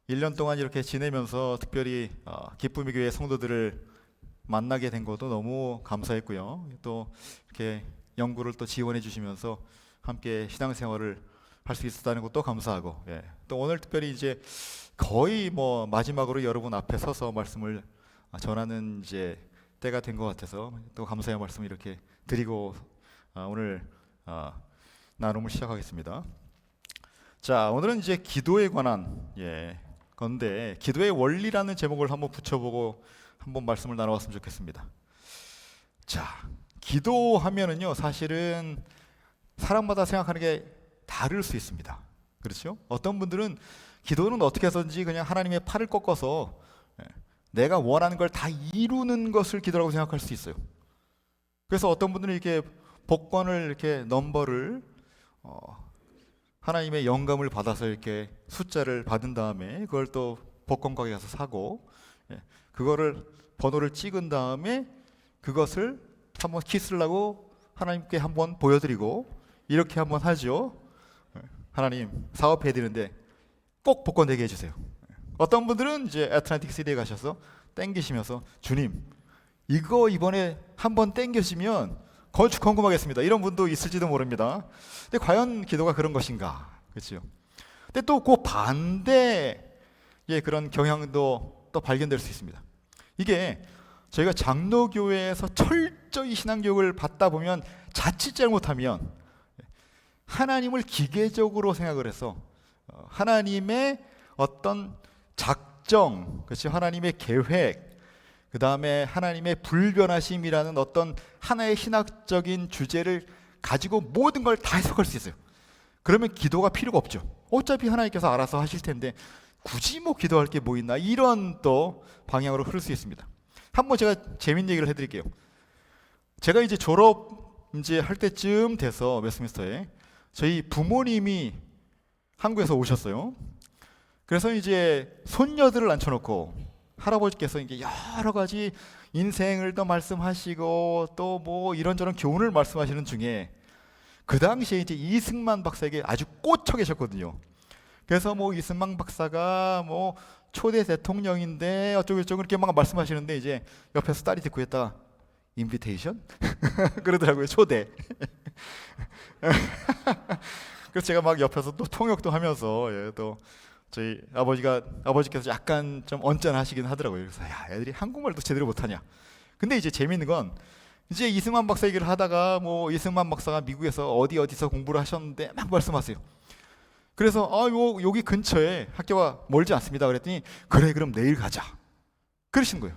1년 동안 이렇게 지내면서 특별히 기쁨의 교회 성도들을 만나게 된 것도 너무 감사했고요. 또 이렇게 연구를 또 지원해 주시면서 함께 신앙생활을 할 수 있었다는 것도 감사하고, 또 오늘 특별히 이제 거의 뭐 마지막으로 여러분 앞에 서서 말씀을 전하는 이제 때가 된 것 같아서 또 감사의 말씀을 이렇게 드리고 오늘 나눔을 시작하겠습니다. 자, 오늘은 이제 기도에 관한 건데, 기도의 원리라는 제목을 한번 붙여보고 한번 말씀을 나눠봤으면 좋겠습니다. 자, 기도하면은요, 사실은 사람마다 생각하는 게 다를 수 있습니다. 그렇죠? 어떤 분들은 기도는 어떻게 해서든지 그냥 하나님의 팔을 꺾어서 내가 원하는 걸 다 이루는 것을 기도라고 생각할 수 있어요. 그래서 어떤 분들은 이렇게 복권을 이렇게 넘버를 하나님의 영감을 받아서 이렇게 숫자를 받은 다음에 그걸 또 복권 가게 가서 사고, 그거를 번호를 찍은 다음에 그것을 한번 키스를 하나님께 한번 보여드리고 이렇게 한번 하죠. 하나님 사업해야 되는데 꼭 복권 되게 해주세요. 어떤 분들은 이제 애틀랜틱 시티에 가셔서 땡기시면서 주님 이거 이번에 한번 땡겨지면 건축 헌금하겠습니다. 이런 분도 있을지도 모릅니다. 근데 과연 기도가 그런 것인가? 그렇죠? 근데 또 그 반대의 그런 경향도 또 발견될 수 있습니다. 이게 저희가 장로교회에서 철저히 신앙교육을 받다 보면 자칫 잘못하면 하나님을 기계적으로 생각을 해서 하나님의 어떤 작정, 그렇지, 하나님의 계획, 그 다음에 하나님의 불변하심이라는 어떤 하나의 신학적인 주제를 가지고 모든 걸 다 해석할 수 있어요. 그러면 기도가 필요가 없죠. 어차피 하나님께서 알아서 하실 텐데 굳이 뭐 기도할 게 뭐 있나, 이런 또 방향으로 흐를 수 있습니다. 한번 제가 재밌는 얘기를 해드릴게요. 제가 이제 졸업 이제 할 때쯤 돼서 웨스트민스터에 저희 부모님이 한국에서 오셨어요. 그래서 이제 손녀들을 앉혀놓고 할아버지께서 이게 여러 가지 인생을 또 말씀하시고 또 뭐 이런저런 교훈을 말씀하시는 중에 그 당시에 이제 이승만 박사에게 아주 꽂혀 계셨거든요. 그래서 뭐 이승만 박사가 뭐 초대 대통령인데 어쩌고 저쩌고 이렇게 막 말씀하시는데 이제 옆에서 딸이 듣고 있다가 인비테이션? 그러더라고요. 초대. 그래서 제가 막 옆에서 또 통역도 하면서 또 저희 아버지께서 약간 좀 언짢아하시긴 하더라고요. 그래서 야, 애들이 한국말도 제대로 못하냐. 근데 이제 재밌는 건 이제 이승만 박사 얘기를 하다가 뭐 이승만 박사가 미국에서 어디서 공부를 하셨는데 막 말씀하세요. 그래서 여기 근처에 학교가 멀지 않습니다. 그랬더니 그래 그럼 내일 가자. 그러신 거예요.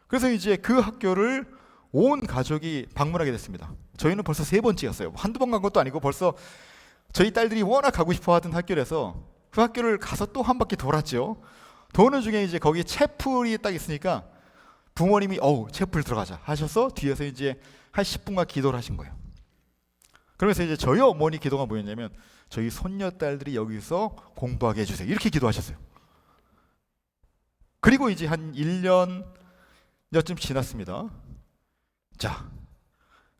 그래서 이제 그 학교를 온 가족이 방문하게 됐습니다. 저희는 벌써 3번째였어요. 한두 번 간 것도 아니고 벌써 저희 딸들이 워낙 가고 싶어 하던 학교라서 그 학교를 가서 또 한 바퀴 돌았죠. 도는 중에 이제 거기 채플이 딱 있으니까 부모님이 채플 들어가자 하셔서 뒤에서 이제 한 10분간 기도를 하신 거예요. 그러면서 이제 저희 어머니 기도가 뭐였냐면 저희 손녀딸들이 여기서 공부하게 해주세요. 이렇게 기도하셨어요. 그리고 이제 한 1년여쯤 지났습니다. 자,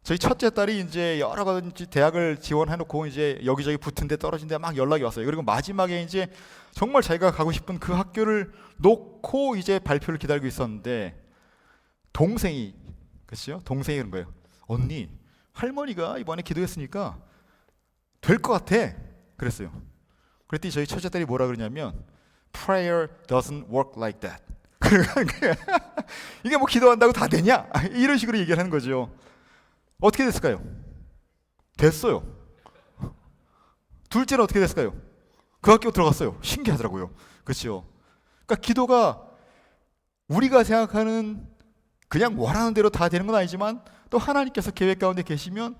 저희 첫째 딸이 이제 여러 가지 대학을 지원해놓고 이제 여기저기 붙은 데 떨어진 데 막 연락이 왔어요. 그리고 마지막에 이제 정말 자기가 가고 싶은 그 학교를 놓고 이제 발표를 기다리고 있었는데 동생이 그런 거예요. 언니, 할머니가 이번에 기도했으니까 될 것 같아. 그랬어요. 그랬더니 저희 첫째 딸이 뭐라 그러냐면 Prayer doesn't work like that. 이게 뭐 기도한다고 다 되냐? 이런 식으로 얘기를 하는 거죠. 어떻게 됐을까요? 됐어요. 둘째는 어떻게 됐을까요? 그 학교 들어갔어요. 신기하더라고요. 그렇죠? 그러니까 기도가 우리가 생각하는 그냥 원하는 대로 다 되는 건 아니지만 또 하나님께서 계획 가운데 계시면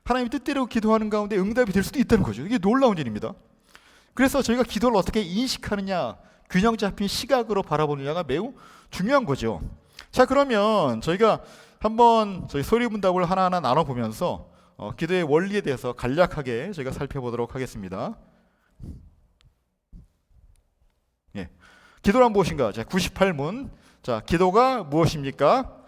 하나님 뜻대로 기도하는 가운데 응답이 될 수도 있다는 거죠. 이게 놀라운 일입니다. 그래서 저희가 기도를 어떻게 인식하느냐, 균형 잡힌 시각으로 바라보느냐가 매우 중요한 거죠. 자, 그러면 저희가 한번 저희 소리문답을 하나하나 나눠보면서 기도의 원리에 대해서 간략하게 저희가 살펴보도록 하겠습니다. 기도란 무엇인가? 자, 98문. 자, 기도가 무엇입니까?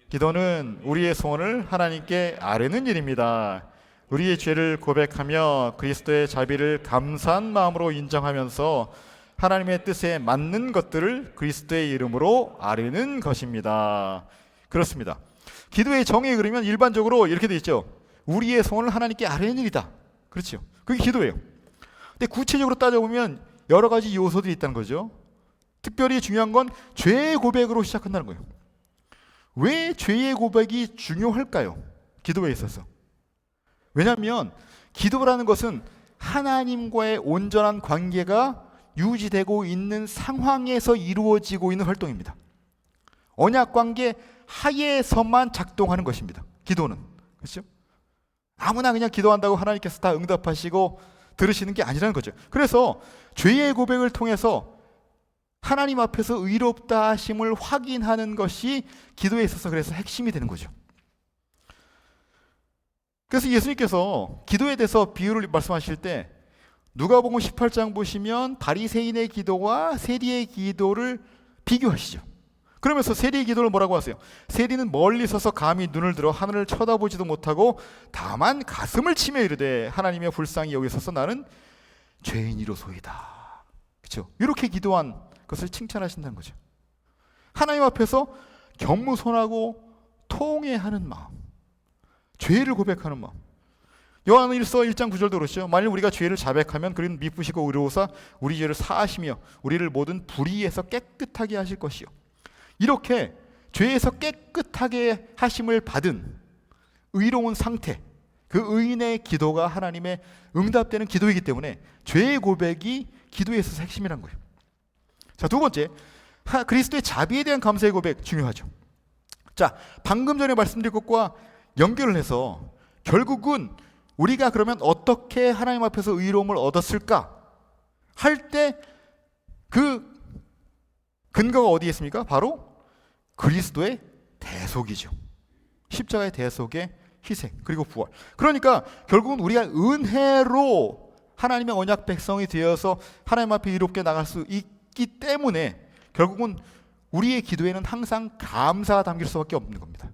기도는 우리의 소원을 하나님께 아뢰는 일입니다. 우리의 죄를 고백하며 그리스도의 자비를 감사한 마음으로 인정하면서 하나님의 뜻에 맞는 것들을 그리스도의 이름으로 아뢰는 것입니다. 그렇습니다. 기도의 정의 그러면 일반적으로 이렇게 돼 있죠. 우리의 소원을 하나님께 아뢰는 일이다. 그렇죠. 그게 기도예요. 근데 구체적으로 따져보면 여러 가지 요소들이 있다는 거죠. 특별히 중요한 건 죄의 고백으로 시작한다는 거예요. 왜 죄의 고백이 중요할까요? 기도에 있어서. 왜냐하면 기도라는 것은 하나님과의 온전한 관계가 유지되고 있는 상황에서 이루어지고 있는 활동입니다. 언약 관계 하에서만 작동하는 것입니다. 기도는. 그렇죠? 아무나 그냥 기도한다고 하나님께서 다 응답하시고 들으시는 게 아니라는 거죠. 그래서 죄의 고백을 통해서 하나님 앞에서 의롭다 하심을 확인하는 것이 기도에 있어서 그래서 핵심이 되는 거죠. 그래서 예수님께서 기도에 대해서 비유를 말씀하실 때 누가복음 18장 보시면 바리새인의 기도와 세리의 기도를 비교하시죠. 그러면서 세리의 기도를 뭐라고 하세요? 세리는 멀리 서서 감히 눈을 들어 하늘을 쳐다보지도 못하고 다만 가슴을 치며 이르되 하나님의 불쌍히 여기소서 나는 죄인이로소이다. 그렇죠? 이렇게 기도한 것을 칭찬하신다는 거죠. 하나님 앞에서 겸손하고 통회하는 마음, 죄를 고백하는 마음. 요한일서 1장 9절도 그렇죠. 만일 우리가 죄를 자백하면 그는 미쁘시고 의로우사 우리 죄를 사하시며 우리를 모든 불의에서 깨끗하게 하실 것이요. 이렇게 죄에서 깨끗하게 하심을 받은 의로운 상태, 그 의인의 기도가 하나님의 응답되는 기도이기 때문에 죄의 고백이 기도에 있어서 핵심이란 거예요. 자, 두 번째, 그리스도의 자비에 대한 감사의 고백 중요하죠. 자, 방금 전에 말씀드린 것과 연결을 해서 결국은 우리가 그러면 어떻게 하나님 앞에서 의로움을 얻었을까 할 때 그 근거가 어디에 있습니까? 바로 그리스도의 대속이죠. 십자가의 대속의 희생 그리고 부활. 그러니까 결국은 우리가 은혜로 하나님의 언약 백성이 되어서 하나님 앞에 이롭게 나갈 수 있기 때문에 결국은 우리의 기도에는 항상 감사가 담길 수밖에 없는 겁니다.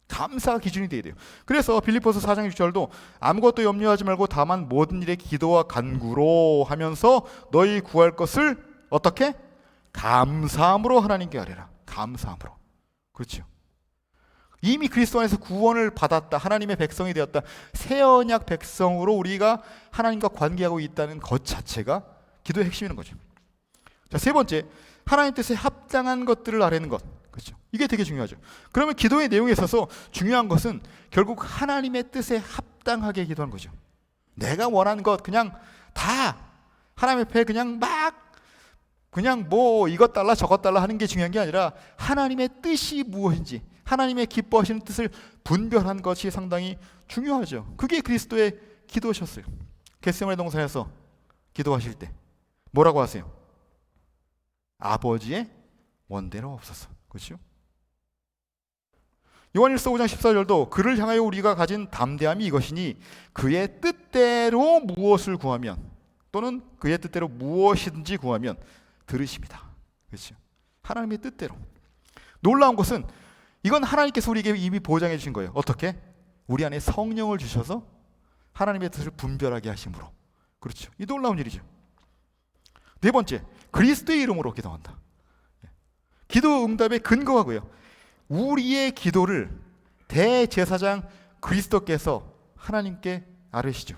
감사가 기준이 되어야 돼요. 그래서 빌립보서 4장 6절도 아무것도 염려하지 말고 다만 모든 일에 기도와 간구로 하면서 너희 구할 것을 어떻게? 감사함으로 하나님께 아뢰라. 감사함으로. 그렇죠. 이미 그리스도 안에서 구원을 받았다. 하나님의 백성이 되었다. 새 언약 백성으로 우리가 하나님과 관계하고 있다는 것 자체가 기도의 핵심인 거죠. 자, 세 번째, 하나님 뜻에 합당한 것들을 아뢰는 것. 그렇죠. 이게 되게 중요하죠. 그러면 기도의 내용에 있어서 중요한 것은 결국 하나님의 뜻에 합당하게 기도하는 거죠. 내가 원하는 것 그냥 다 하나님 앞에 그냥 뭐 이것 달라 저것 달라 하는 게 중요한 게 아니라 하나님의 뜻이 무엇인지 하나님의 기뻐하시는 뜻을 분별한 것이 상당히 중요하죠. 그게 그리스도의 기도셨어요. 겟세마네 동산에서 기도하실 때 뭐라고 하세요? 아버지의 원대로 없어서. 그렇죠? 요한일서 5장 14절도 그를 향하여 우리가 가진 담대함이 이것이니 그의 뜻대로 무엇을 구하면 또는 그의 뜻대로 무엇이든지 구하면 들으십니다. 그렇죠? 하나님의 뜻대로. 놀라운 것은 이건 하나님께서 우리에게 이미 보장해 주신 거예요. 어떻게? 우리 안에 성령을 주셔서 하나님의 뜻을 분별하게 하심으로. 그렇죠? 이 놀라운 일이죠. 네 번째, 그리스도의 이름으로 기도한다. 기도 응답의 근거가 뭐예요? 우리의 기도를 대제사장 그리스도께서 하나님께 아뢰시죠.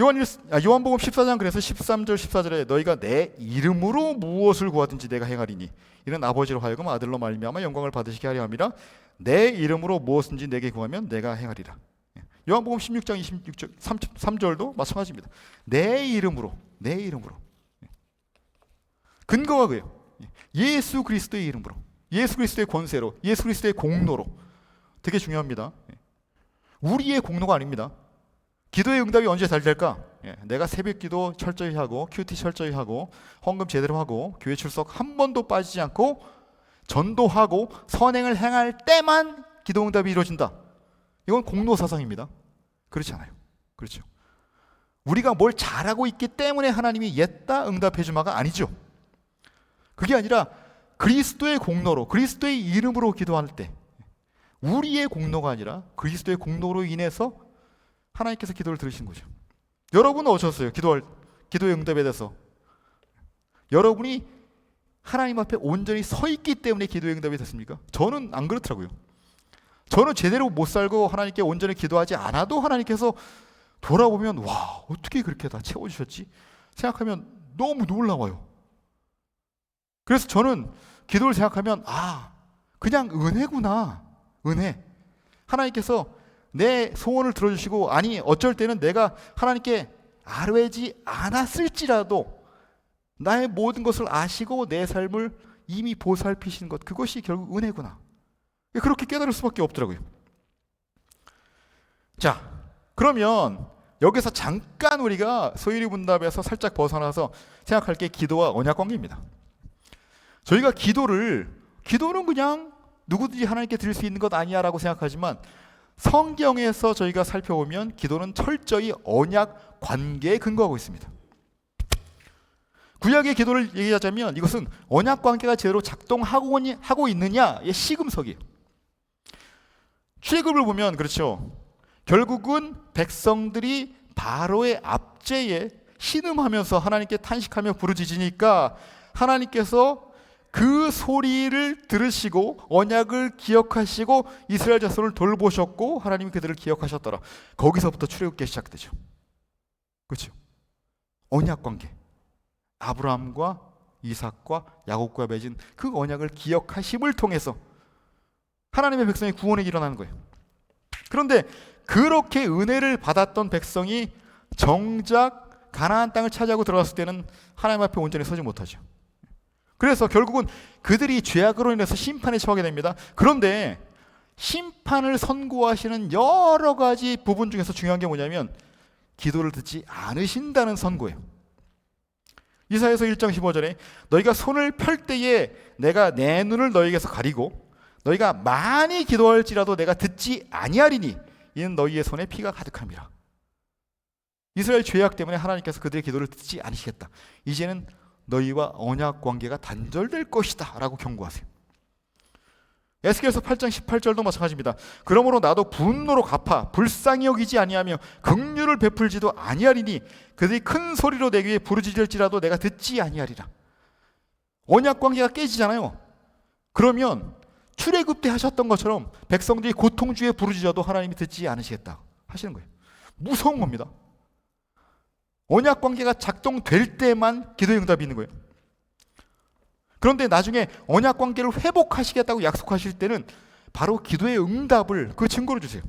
요한복음 14장 그래서 13절 14절에 너희가 내 이름으로 무엇을 구하든지 내가 행하리니 이는 아버지로 하여금 아들로 말미암아 영광을 받으시게 하려 함이라. 내 이름으로 무엇든지 내게 구하면 내가 행하리라. 요한복음 16장 26절 33절도 마찬가지입니다. 내 이름으로 근거가 그예요. 예수 그리스도의 이름으로, 예수 그리스도의 권세로, 예수 그리스도의 공로로. 되게 중요합니다. 우리의 공로가 아닙니다. 기도의 응답이 언제 잘 될까? 내가 새벽기도 철저히 하고 큐티 철저히 하고 헌금 제대로 하고 교회 출석 한 번도 빠지지 않고 전도하고 선행을 행할 때만 기도 응답이 이루어진다. 이건 공로 사상입니다. 그렇지 않아요. 그렇죠. 우리가 뭘 잘하고 있기 때문에 하나님이 옛다 응답해 주마가 아니죠. 그게 아니라 그리스도의 공로로, 그리스도의 이름으로 기도할 때 우리의 공로가 아니라 그리스도의 공로로 인해서 하나님께서 기도를 들으신 거죠. 여러분은 어떠셨어요? 기도의 응답에 대해서. 여러분이 하나님 앞에 온전히 서 있기 때문에 기도의 응답이 됐습니까? 저는 안 그렇더라고요. 저는 제대로 못 살고 하나님께 온전히 기도하지 않아도 하나님께서 돌아보면 와, 어떻게 그렇게 다 채워주셨지? 생각하면 너무 놀라워요. 그래서 저는 기도를 생각하면 그냥 은혜구나. 은혜. 하나님께서 내 소원을 들어주시고, 아니 어쩔 때는 내가 하나님께 아뢰지 않았을지라도 나의 모든 것을 아시고 내 삶을 이미 보살피시는 것, 그것이 결국 은혜구나. 그렇게 깨달을 수밖에 없더라고요. 자, 그러면 여기서 잠깐 우리가 소유리 분답에서 살짝 벗어나서 생각할 게 기도와 언약 관계입니다. 저희가 기도는 그냥 누구든지 하나님께 드릴 수 있는 것 아니야 라고 생각하지만, 성경에서 저희가 살펴보면 기도는 철저히 언약 관계에 근거하고 있습니다. 구약의 기도를 얘기하자면 이것은 언약 관계가 제대로 작동하고 있느냐의 시금석이에요. 출애굽을 보면 그렇죠. 결국은 백성들이 바로의 압제에 신음하면서 하나님께 탄식하며 부르짖으니까 하나님께서 그 소리를 들으시고 언약을 기억하시고 이스라엘 자손을 돌보셨고 하나님이 그들을 기억하셨더라. 거기서부터 출애굽기 시작되죠. 그렇죠? 언약 관계. 아브라함과 이삭과 야곱과 맺은 그 언약을 기억하심을 통해서 하나님의 백성의 구원의 일이 일어나는 거예요. 그런데 그렇게 은혜를 받았던 백성이 정작 가나안 땅을 차지하고 들어갔을 때는 하나님 앞에 온전히 서지 못하죠. 그래서 결국은 그들이 죄악으로 인해서 심판에 처하게 됩니다. 그런데 심판을 선고하시는 여러 가지 부분 중에서 중요한 게 뭐냐면 기도를 듣지 않으신다는 선고예요. 이사야서 1장 15절에 너희가 손을 펼 때에 내가 내 눈을 너희에게서 가리고 너희가 많이 기도할지라도 내가 듣지 아니하리니 이는 너희의 손에 피가 가득함이라. 이스라엘 죄악 때문에 하나님께서 그들의 기도를 듣지 않으시겠다. 이제는 너희와 언약 관계가 단절될 것이다 라고 경고하세요. 에스겔서 8장 18절도 마찬가지입니다. 그러므로 나도 분노로 갚아 불쌍히 여기지 아니하며 긍휼을 베풀지도 아니하리니 그들이 큰 소리로 내 귀에 부르짖을지라도 내가 듣지 아니하리라. 언약 관계가 깨지잖아요. 그러면 출애굽 때 하셨던 것처럼 백성들이 고통 중에 부르짖어도 하나님이 듣지 않으시겠다 하시는 거예요. 무서운 겁니다. 언약 관계가 작동될 때만 기도의 응답이 있는 거예요. 그런데 나중에 언약 관계를 회복하시겠다고 약속하실 때는 바로 기도의 응답을 그 증거로 주세요.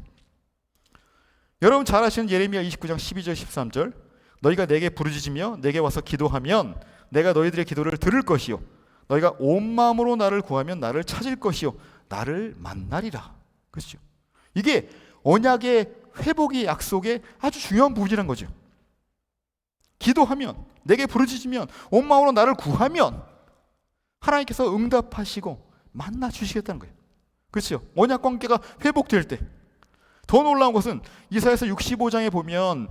여러분 잘 아시는 예레미야 29장 12절 13절 너희가 내게 부르짖으며 내게 와서 기도하면 내가 너희들의 기도를 들을 것이요 너희가 온 마음으로 나를 구하면 나를 찾을 것이요 나를 만나리라. 그렇죠? 이게 언약의 회복의 약속의 아주 중요한 부분이라는 거죠. 기도하면 내게 부르짖으면 온 마음으로 나를 구하면 하나님께서 응답하시고 만나 주시겠다는 거예요. 그렇죠? 언약 관계가 회복될 때. 더 놀라운 것은 이사야서 65장에 보면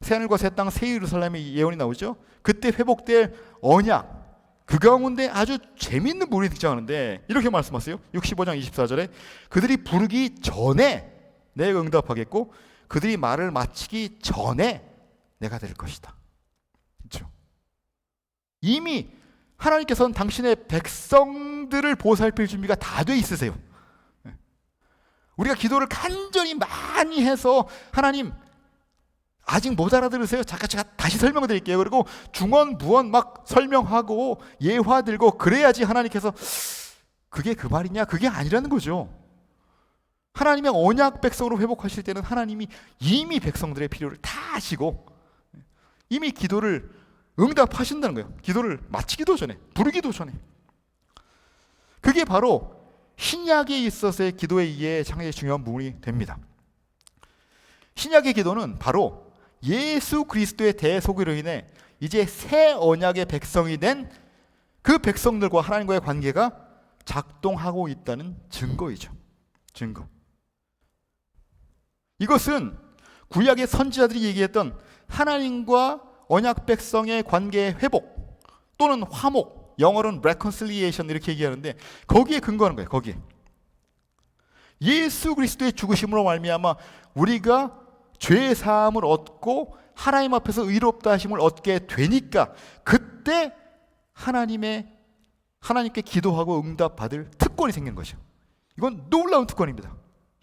새하늘과 새 땅 새 예루살렘의 예언이 나오죠. 그때 회복될 언약, 그 가운데 아주 재밌는 부분이 등장하는데 이렇게 말씀하세요. 65장 24절에 그들이 부르기 전에 내가 응답하겠고 그들이 말을 마치기 전에 내가 될 것이다. 그렇죠? 이미 하나님께서는 당신의 백성들을 보살필 준비가 다 돼 있으세요. 우리가 기도를 간절히 많이 해서 하나님 아직 못 알아들으세요? 잠깐 제가 다시 설명드릴게요. 그리고 중언부언 막 설명하고 예화 들고 그래야지 하나님께서 그게 그 말이냐? 그게 아니라는 거죠. 하나님의 언약 백성으로 회복하실 때는 하나님이 이미 백성들의 필요를 다 아시고 이미 기도를 응답하신다는 거예요. 기도를 마치기도 전에, 부르기도 전에. 그게 바로 신약에 있어서의 기도의 이해에 상당히 중요한 부분이 됩니다. 신약의 기도는 바로 예수 그리스도의 대속으로 인해 이제 새 언약의 백성이 된 그 백성들과 하나님과의 관계가 작동하고 있다는 증거이죠. 증거. 이것은 구약의 선지자들이 얘기했던 하나님과 언약 백성의 관계의 회복 또는 화목, 영어로는 reconciliation 이렇게 얘기하는데 거기에 근거하는 거예요. 거기에 예수 그리스도의 죽으심으로 말미암아 우리가 죄 사함을 얻고 하나님 앞에서 의롭다 하심을 얻게 되니까 그때 하나님께 기도하고 응답받을 특권이 생긴 것이죠. 이건 놀라운 특권입니다.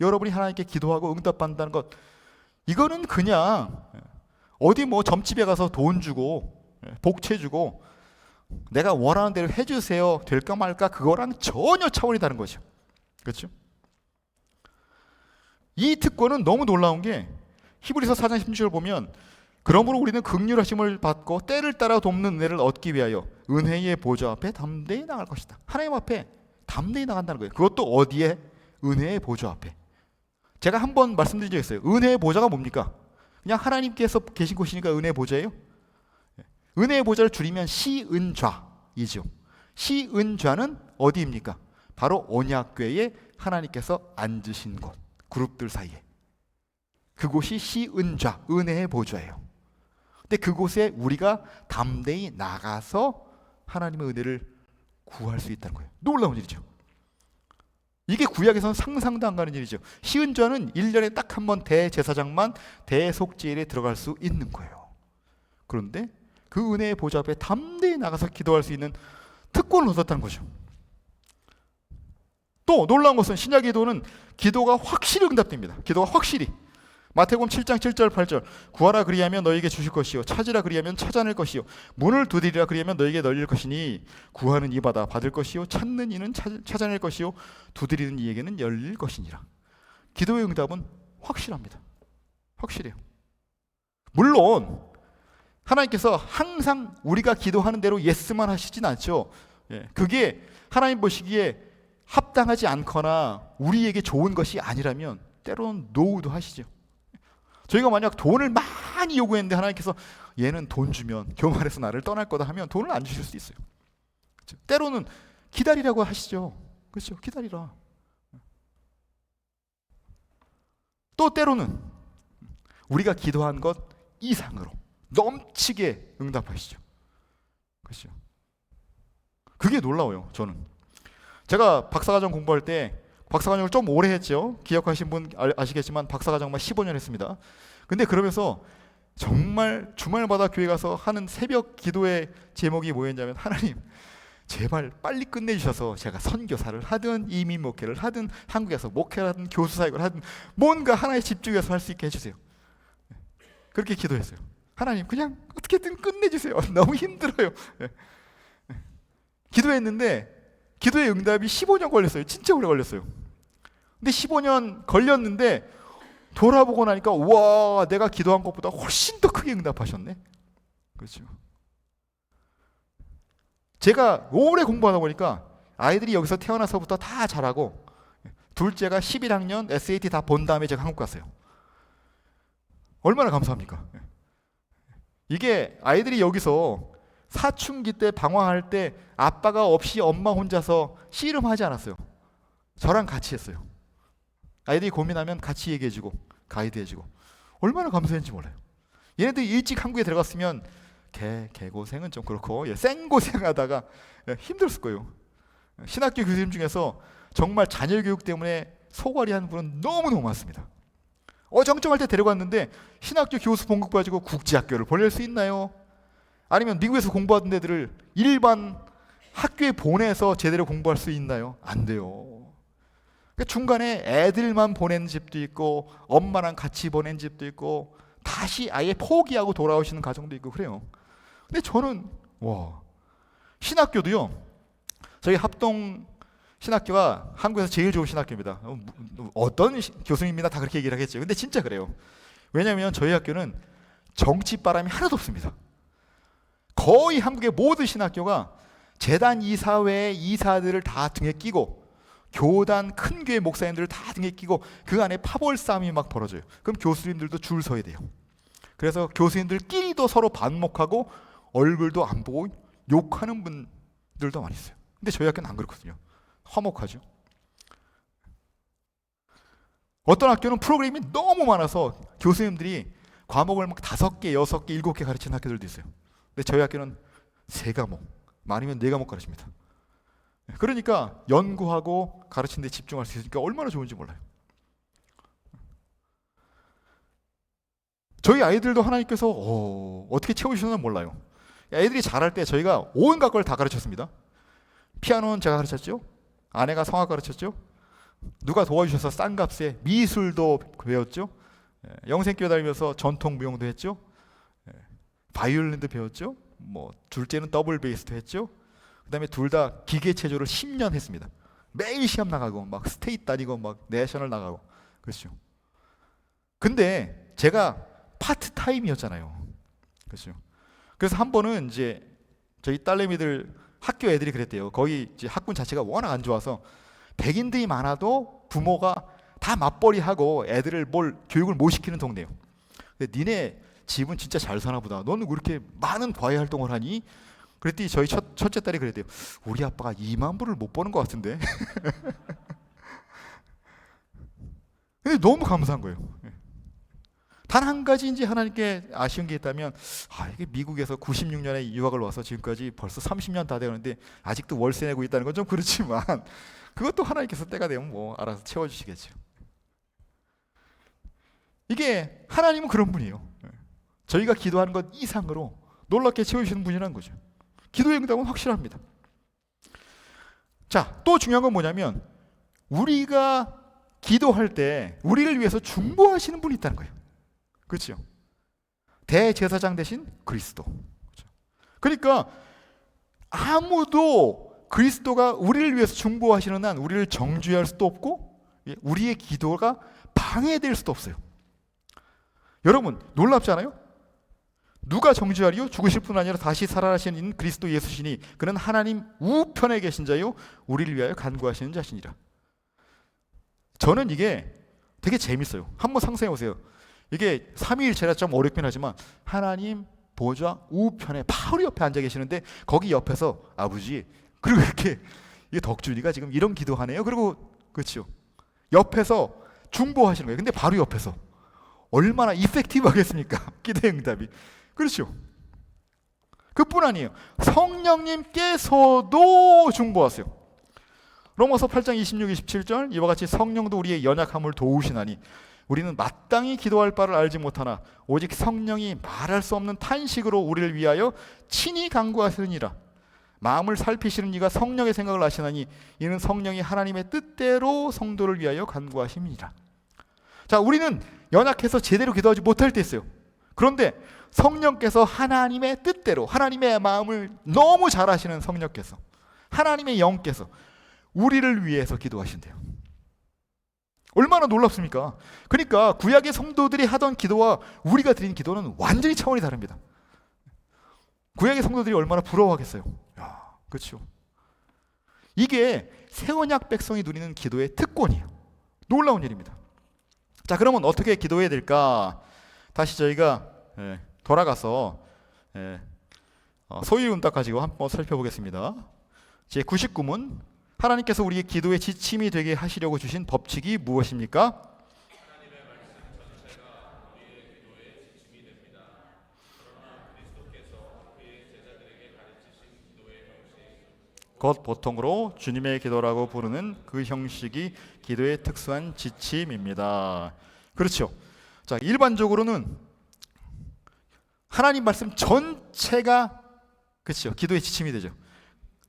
여러분이 하나님께 기도하고 응답받는다는 것, 이거는 그냥 어디 뭐 점집에 가서 돈 주고 복채 주고 내가 원하는 대로 해주세요 될까 말까, 그거랑 전혀 차원이 다른 거죠. 그렇죠? 이 특권은 너무 놀라운 게 히브리서 4장 16절 보면, 그러므로 우리는 긍휼하심을 받고 때를 따라 돕는 은혜를 얻기 위하여 은혜의 보좌 앞에 담대히 나갈 것이다. 하나님 앞에 담대히 나간다는 거예요. 그것도 어디에? 은혜의 보좌 앞에. 제가 한번 말씀드린 적이 있어요. 은혜의 보좌가 뭡니까? 그냥 하나님께서 계신 곳이니까 은혜의 보좌예요. 은혜의 보좌를 줄이면 시은좌이죠. 시은좌는 어디입니까? 바로 언약궤에 하나님께서 앉으신 곳, 그룹들 사이에. 그곳이 시은좌, 은혜의 보좌예요. 근데 그곳에 우리가 담대히 나가서 하나님의 은혜를 구할 수 있다는 거예요. 놀라운 일이죠. 이게 구약에서는 상상도 안 가는 일이죠. 시은좌는 1년에 딱 한 번 대제사장만 대속죄일에 들어갈 수 있는 거예요. 그런데 그 은혜의 보좌 앞에 담대히 나가서 기도할 수 있는 특권을 얻었다는 거죠. 또 놀라운 것은 신약 기도는 기도가 확실히 응답됩니다. 기도가 확실히. 마태복음 7장 7절 8절 구하라 그리하면 너에게 주실 것이요 찾으라 그리하면 찾아낼 것이요 문을 두드리라 그리하면 너에게 열릴 것이니 구하는 이마다 받을 것이요 찾는 이는 찾아낼 것이요 두드리는 이에게는 열릴 것이니라. 기도의 응답은 확실합니다. 확실해요. 물론 하나님께서 항상 우리가 기도하는 대로 예스만 하시진 않죠. 그게 하나님 보시기에 합당하지 않거나 우리에게 좋은 것이 아니라면 때로는 노우도 하시죠. 저희가 만약 돈을 많이 요구했는데 하나님께서 얘는 돈 주면 교만해서 나를 떠날 거다 하면 돈을 안 주실 수도 있어요. 그렇죠? 때로는 기다리라고 하시죠. 그렇죠? 기다리라. 또 때로는 우리가 기도한 것 이상으로 넘치게 응답하시죠. 그렇죠? 그게 놀라워요. 저는 제가 박사과정 공부할 때 박사과정을 좀 오래 했죠. 기억하신 분 아시겠지만 박사과정만 15년 했습니다. 근데 그러면서 정말 주말마다 교회 가서 하는 새벽 기도의 제목이 뭐였냐면, 하나님 제발 빨리 끝내주셔서 제가 선교사를 하든 이민 목회를 하든 한국에서 목회를 하든 교수 사역을 하든 뭔가 하나에 집중해서 할 수 있게 해주세요. 그렇게 기도했어요. 하나님 그냥 어떻게든 끝내주세요. 너무 힘들어요. 기도했는데 기도의 응답이 15년 걸렸어요. 진짜 오래 걸렸어요. 근데 15년 걸렸는데 돌아보고 나니까 와, 내가 기도한 것보다 훨씬 더 크게 응답하셨네. 그렇죠. 제가 오래 공부하다 보니까 아이들이 여기서 태어나서부터 다 잘하고, 둘째가 11학년 SAT 다 본 다음에 제가 한국 갔어요. 얼마나 감사합니까? 이게 아이들이 여기서 사춘기 때 방황할 때 아빠가 없이 엄마 혼자서 씨름하지 않았어요. 저랑 같이 했어요. 아이들이 고민하면 같이 얘기해주고 가이드해주고, 얼마나 감사했는지 몰라요. 얘네들이 일찍 한국에 들어갔으면 개고생은 좀 그렇고 생고생하다가 힘들었을 거예요. 신학교 교수님 중에서 정말 자녀 교육 때문에 소갈이한 분은 너무너무 많습니다. 어정쩡할 때 데려갔는데 신학교 교수 봉급 가지고 국제학교를 보낼 수 있나요? 아니면 미국에서 공부하던 애들을 일반 학교에 보내서 제대로 공부할 수 있나요? 안 돼요. 그러니까 중간에 애들만 보낸 집도 있고 엄마랑 같이 보낸 집도 있고 다시 아예 포기하고 돌아오시는 가정도 있고 그래요. 근데 저는 신학교도요, 저희 합동 신학교가 한국에서 제일 좋은 신학교입니다. 어떤 교수님이나 다 그렇게 얘기를 하겠죠. 근데 진짜 그래요. 왜냐하면 저희 학교는 정치 바람이 하나도 없습니다. 거의 한국의 모든 신학교가 재단 이사회 이사들을 다 등에 끼고, 교단 큰 교회 목사님들을 다 등에 끼고 그 안에 파벌 싸움이 막 벌어져요. 그럼 교수님들도 줄 서야 돼요. 그래서 교수님들끼리도 서로 반목하고 얼굴도 안 보고 욕하는 분들도 많이 있어요. 근데 저희 학교는 안 그렇거든요. 화목하죠. 어떤 학교는 프로그램이 너무 많아서 교수님들이 과목을 막 5개, 6개, 7개 가르치는 학교들도 있어요. 근데 저희 학교는 3과목, 많으면 4과목 가르칩니다. 그러니까 연구하고 가르치는 데 집중할 수 있으니까 얼마나 좋은지 몰라요. 저희 아이들도 하나님께서 어떻게 채우시는지 몰라요. 애들이 잘할 때 저희가 온갖 걸 다 가르쳤습니다. 피아노는 제가 가르쳤죠. 아내가 성악 가르쳤죠. 누가 도와주셔서 싼 값에 미술도 배웠죠. 영생교회 다니면서 전통 무용도 했죠. 바이올린도 배웠죠. 뭐 둘째는 더블 베이스도 했죠. 그다음에 둘 다 기계 체조를 10년 했습니다. 매일 시합 나가고 막 스테이트 다니고 막 내셔널 나가고 그렇죠. 근데 제가 파트 타임이었잖아요. 그렇죠. 그래서 한 번은 이제 저희 딸내미들 학교 애들이 그랬대요. 거기 이제 학군 자체가 워낙 안 좋아서 백인들이 많아도 부모가 다 맞벌이하고 애들을 교육을 못 시키는 동네예요. 근데 니네 집은 진짜 잘 사나 보다. 너는 왜 이렇게 많은 과외 활동을 하니? 그랬더니 저희 첫째 딸이 그랬대요. 우리 아빠가 2만 불을 못 버는 것 같은데. 근데 너무 감사한 거예요. 단 한 가지 이제 하나님께 아쉬운 게 있다면 이게 미국에서 96년에 유학을 와서 지금까지 벌써 30년 다 되었는데 아직도 월세 내고 있다는 건 좀 그렇지만 그것도 하나님께서 때가 되면 뭐 알아서 채워주시겠죠. 이게 하나님은 그런 분이에요. 저희가 기도하는 것 이상으로 놀랍게 채워주시는 분이라는 거죠. 기도의 응답은 확실합니다. 자, 또 중요한 건 뭐냐면 우리가 기도할 때 우리를 위해서 중보하시는 분이 있다는 거예요. 그렇죠? 대제사장 대신 그리스도. 그러니까 아무도 그리스도가 우리를 위해서 중보하시는 한 우리를 정죄할 수도 없고 우리의 기도가 방해될 수도 없어요. 여러분 놀랍지 않아요? 누가 정죄하리요? 죽으실 뿐 아니라 다시 살아나신 그리스도 예수시니 그는 하나님 우편에 계신 자요 우리를 위하여 간구하시는 자시니라. 저는 이게 되게 재밌어요. 한번 상상해 보세요. 이게 삼위일체라 좀 어렵긴 하지만 하나님 보좌 우편에 바로 옆에 앉아 계시는데 거기 옆에서 아버지 그리고 이렇게 이게 덕준이가 지금 이런 기도하네요. 그리고 그렇죠. 옆에서 중보하시는 거예요. 근데 바로 옆에서 얼마나 이펙티브하겠습니까? 기도의 응답이. 그렇죠. 그뿐 아니에요. 성령님께서도 중보하세요. 로마서 8장 26, 27절 이와 같이 성령도 우리의 연약함을 도우시나니 우리는 마땅히 기도할 바를 알지 못하나 오직 성령이 말할 수 없는 탄식으로 우리를 위하여 친히 간구하시느니라. 마음을 살피시는 이가 성령의 생각을 아시나니 이는 성령이 하나님의 뜻대로 성도를 위하여 간구하심이니라. 자, 우리는 연약해서 제대로 기도하지 못할 때 있어요. 그런데 성령께서 하나님의 뜻대로 하나님의 마음을 너무 잘 아시는 성령께서 하나님의 영께서 우리를 위해서 기도하신대요. 얼마나 놀랍습니까? 그러니까 구약의 성도들이 하던 기도와 우리가 드린 기도는 완전히 차원이 다릅니다. 구약의 성도들이 얼마나 부러워하겠어요. 그렇죠. 이게 새 언약 백성이 누리는 기도의 특권이에요. 놀라운 일입니다. 자, 그러면 어떻게 기도해야 될까? 다시 저희가 돌아가서 소위응답 가지고 한번 살펴보겠습니다. 제 99문 하나님께서 우리의 기도의 지침이 되게 하시려고 주신 법칙이 무엇입니까? 하나님의 말씀 전체가 우리의 기도의 지침이 됩니다. 그러나 그리스도께서 그의 제자들에게 가르치신 기도의 형식 곧 보통으로 주님의 기도라고 부르는 그 형식이 기도의 특수한 지침입니다. 그렇죠. 자, 일반적으로는 하나님 말씀 전체가 그렇죠. 기도의 지침이 되죠.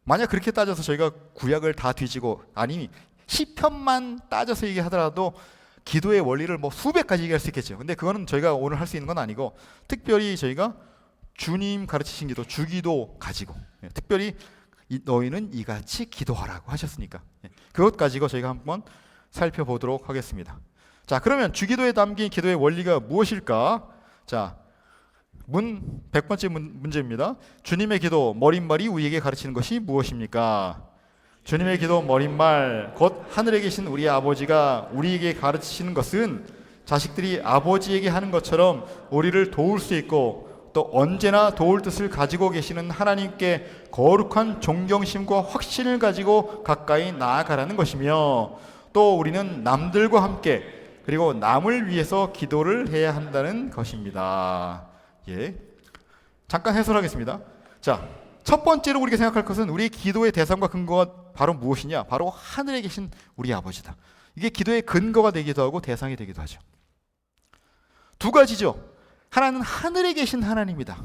만약 그렇게 따져서 저희가 구약을 다 뒤지고 아니 시편만 따져서 얘기하더라도 기도의 원리를 뭐 수백 가지 얘기할 수 있겠죠. 근데 그거는 저희가 오늘 할 수 있는 건 아니고 특별히 저희가 주님 가르치신 기도 주기도 가지고 특별히 너희는 이같이 기도하라고 하셨으니까 그것 가지고 저희가 한번 살펴보도록 하겠습니다. 자, 그러면 주기도에 담긴 기도의 원리가 무엇일까? 자, 100번째 문제입니다. 주님의 기도 머릿말이 우리에게 가르치는 것이 무엇입니까? 주님의 기도 머릿말 곧 하늘에 계신 우리 아버지가 우리에게 가르치시는 것은 자식들이 아버지에게 하는 것처럼 우리를 도울 수 있고 또 언제나 도울 뜻을 가지고 계시는 하나님께 거룩한 존경심과 확신을 가지고 가까이 나아가라는 것이며 또 우리는 남들과 함께 그리고 남을 위해서 기도를 해야 한다는 것입니다. 잠깐 해설하겠습니다. 자, 첫 번째로 우리가 생각할 것은 우리의 기도의 대상과 근거가 바로 무엇이냐? 바로 하늘에 계신 우리 아버지다. 이게 기도의 근거가 되기도 하고 대상이 되기도 하죠. 두 가지죠. 하나님은 하늘에 계신 하나님이다.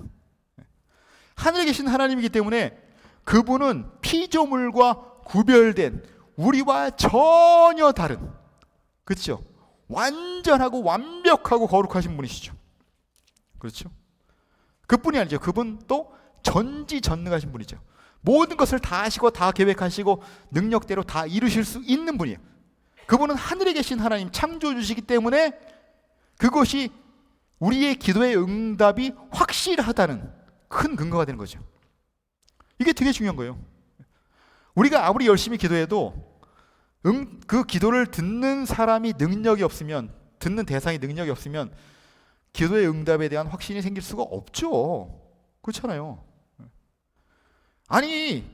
하늘에 계신 하나님이기 때문에 그분은 피조물과 구별된 우리와 전혀 다른, 그렇죠? 완전하고 완벽하고 거룩하신 분이시죠. 그렇죠? 그뿐이 아니죠. 그분 또 전지전능하신 분이죠. 모든 것을 다 하시고 다 계획하시고 능력대로 다 이루실 수 있는 분이에요. 그분은 하늘에 계신 하나님, 창조주시기 때문에 그것이 우리의 기도의 응답이 확실하다는 큰 근거가 되는 거죠. 이게 되게 중요한 거예요. 우리가 아무리 열심히 기도해도 그 기도를 듣는 사람이 능력이 없으면, 듣는 대상이 능력이 없으면 기도의 응답에 대한 확신이 생길 수가 없죠. 그렇잖아요. 아니,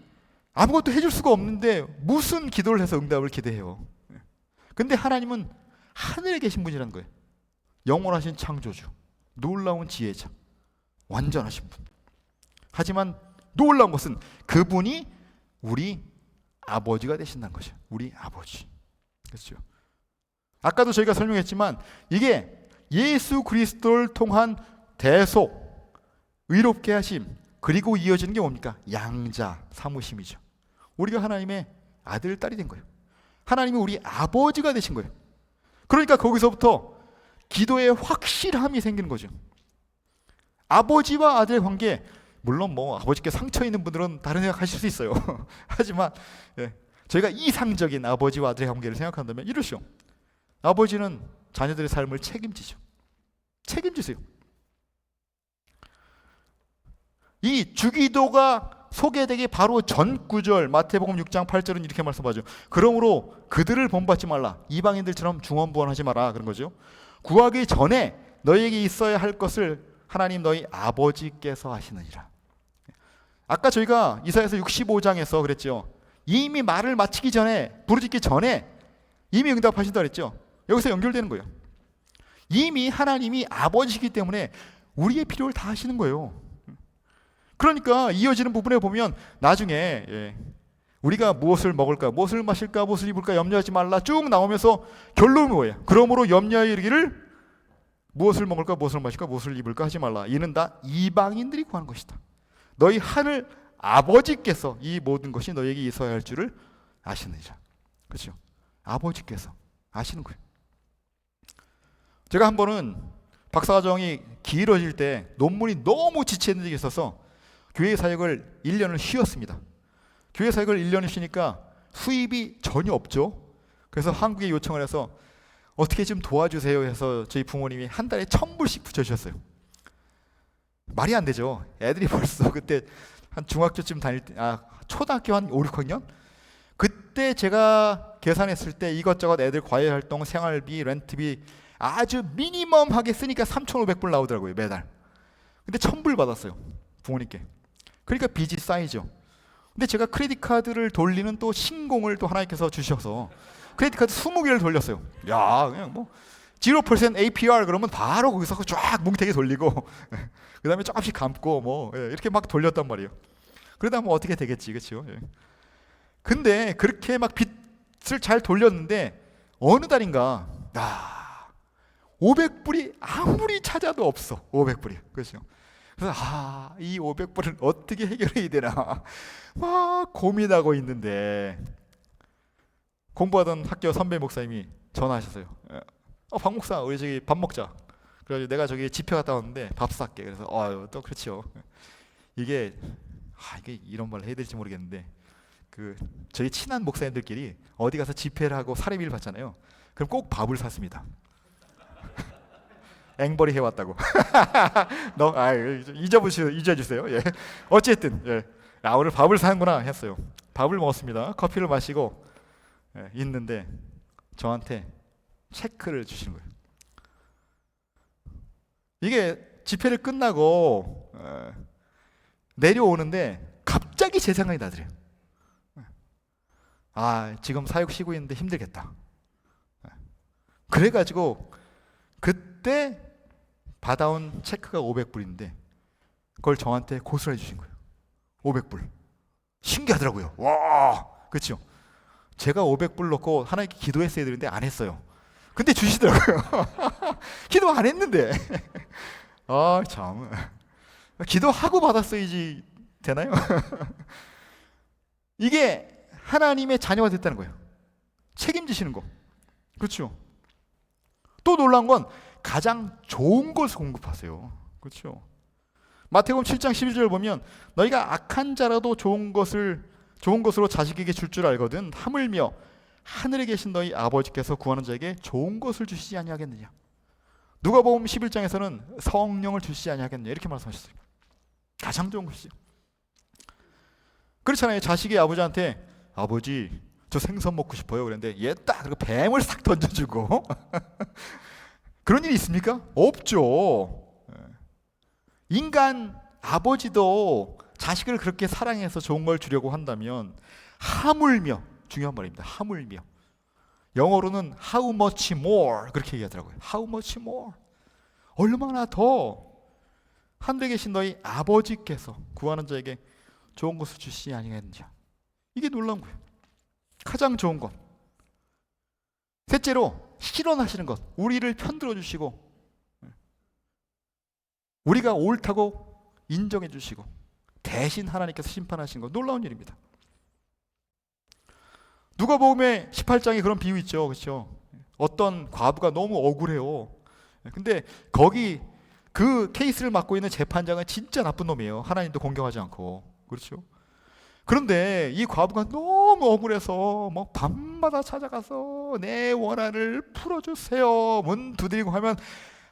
아무것도 해줄 수가 없는데 무슨 기도를 해서 응답을 기대해요. 근데 하나님은 하늘에 계신 분이라는 거예요. 영원하신 창조주, 놀라운 지혜자, 완전하신 분. 하지만 놀라운 것은 그분이 우리 아버지가 되신다는 거죠. 우리 아버지. 그렇죠? 아까도 저희가 설명했지만 이게 예수 그리스도를 통한 대속, 의롭게 하심, 그리고 이어지는 게 뭡니까? 양자 사무심이죠. 우리가 하나님의 아들, 딸이 된 거예요. 하나님이 우리 아버지가 되신 거예요. 그러니까 거기서부터 기도의 확실함이 생기는 거죠. 아버지와 아들의 관계, 물론 뭐 아버지께 상처 있는 분들은 다른 생각하실 수 있어요. 하지만 저희가 이상적인 아버지와 아들의 관계를 생각한다면 이러시오. 아버지는 자녀들의 삶을 책임지죠. 책임지세요. 이 주기도가 소개되기 바로 전 구절 마태복음 6장 8절은 이렇게 말씀하죠. 그러므로 그들을 본받지 말라. 이방인들처럼 중언부언하지 마라. 그런 거죠. 구하기 전에 너희에게 있어야 할 것을 하나님 너희 아버지께서 하시느니라. 아까 저희가 이사야서 65장에서 그랬죠. 이미 말을 마치기 전에, 부르짖기 전에 이미 응답하신다 그랬죠. 여기서 연결되는 거예요. 이미 하나님이 아버지이기 때문에 우리의 필요를 다 하시는 거예요. 그러니까 이어지는 부분에 보면 나중에 우리가 무엇을 먹을까, 무엇을 마실까, 무엇을 입을까 염려하지 말라 쭉 나오면서 결론은 뭐예요? 그러므로 염려하여 이르기를 무엇을 먹을까, 무엇을 마실까, 무엇을 입을까 하지 말라. 이는 다 이방인들이 구하는 것이다. 너희 하늘 아버지께서 이 모든 것이 너희에게 있어야 할 줄을 아시느니라. 그렇죠? 아버지께서 아시는 거예요. 제가 한 번은 박사과정이 길어질 때 논문이 너무 지체된 적이 있어서 교회 사역을 1년을 쉬었습니다. 교회 사역을 1년을 쉬니까 수입이 전혀 없죠. 그래서 한국에 요청을 해서 어떻게 좀 도와주세요 해서 저희 부모님이 한 달에 1,000불씩 붙여주셨어요. 말이 안 되죠. 애들이 벌써 그때 한 중학교쯤 다닐 때, 초등학교 한 5, 6학년? 그때 제가 계산했을 때 이것저것 애들 과외활동, 생활비, 렌트비 아주 미니멈하게 쓰니까 3,500불 나오더라고요, 매달. 근데 1,000불 받았어요, 부모님께. 그러니까 빚이 쌓이죠. 근데 제가 크레딧 카드를 돌리는 또 신공을 또 하나님께서 주셔서 크레딧 카드 20개를 돌렸어요. 야, 그냥 뭐 0% APR 그러면 바로 거기서 쫙 뭉태기 돌리고 그 다음에 조금씩 감고 뭐 이렇게 막 돌렸단 말이에요. 그러다 뭐 어떻게 되겠지, 그렇죠? 근데 그렇게 막 빚을 잘 돌렸는데 어느 달인가 500불이 아무리 찾아도 없어. 500불이. 그렇죠? 그래서 이 500불을 어떻게 해결해야 되나 막 고민하고 있는데 공부하던 학교 선배 목사님이 전화하셨어요. 박 목사, 우리 저기 밥 먹자. 그래서 내가 저기 집회 갔다 왔는데 밥 쌀게. 그래서 또 그렇죠. 이게 이런 말 해야 될지 모르겠는데 저희 친한 목사님들끼리 어디 가서 집회를 하고 사례비를 받잖아요. 그럼 꼭 밥을 샀습니다. 앵벌이 해왔다고. 잊어주세요. 예. 어쨌든 오늘 밥을 사는구나 했어요. 밥을 먹었습니다. 커피를 마시고 있는데 저한테 체크를 주시는 거예요. 이게 집회를 끝나고 내려오는데 갑자기 제 생각이 나더래요. 지금 사역 쉬고 있는데 힘들겠다. 그래가지고 그때 받아온 체크가 500불인데 그걸 저한테 고스란히 주신 거예요. 500불. 신기하더라고요. 와, 그렇죠? 제가 500불 넣고 하나님께 기도했어야 되는데 안 했어요. 근데 주시더라고요. 기도 안 했는데. 아, 참. 기도하고 받았어야지 되나요? 이게 하나님의 자녀가 됐다는 거예요. 책임지시는 거. 그렇죠? 또 놀라운 건 가장 좋은 것을 공급하세요. 그렇죠? 마태복음 7장 11절 보면 너희가 악한 자라도 좋은 것으로 자식에게 줄 줄 알거든 하물며 하늘에 계신 너희 아버지께서 구하는 자에게 좋은 것을 주시지 아니하겠느냐. 누가복음 11장에서는 성령을 주시지 아니하겠느냐 이렇게 말씀하셨어요. 가장 좋은 것이죠. 그렇잖아요. 자식이 아버지한테 아버지 저 생선 먹고 싶어요 그랬는데 얘 딱 뱀을 싹 던져주고 그런 일이 있습니까? 없죠. 인간 아버지도 자식을 그렇게 사랑해서 좋은 걸 주려고 한다면 하물며, 중요한 말입니다. 하물며. 영어로는 how much more 그렇게 얘기하더라고요. how much more. 얼마나 더 하늘에 계신 너희 아버지께서 구하는 자에게 좋은 것을 주시지 아니겠느냐. 이게 놀라운 거예요. 가장 좋은 것. 셋째로 실현하시는 것. 우리를 편들어 주시고 우리가 옳다고 인정해 주시고 대신 하나님께서 심판하신 것. 놀라운 일입니다. 누가복음의 18장에 그런 비유 있죠. 그렇죠? 어떤 과부가 너무 억울해요. 근데 거기 그 케이스를 맡고 있는 재판장은 진짜 나쁜 놈이에요. 하나님도 공경하지 않고. 그렇죠? 그런데 이 과부가 너무 억울해서 뭐 밤마다 찾아가서 내 원한을 풀어주세요 문 두드리고 하면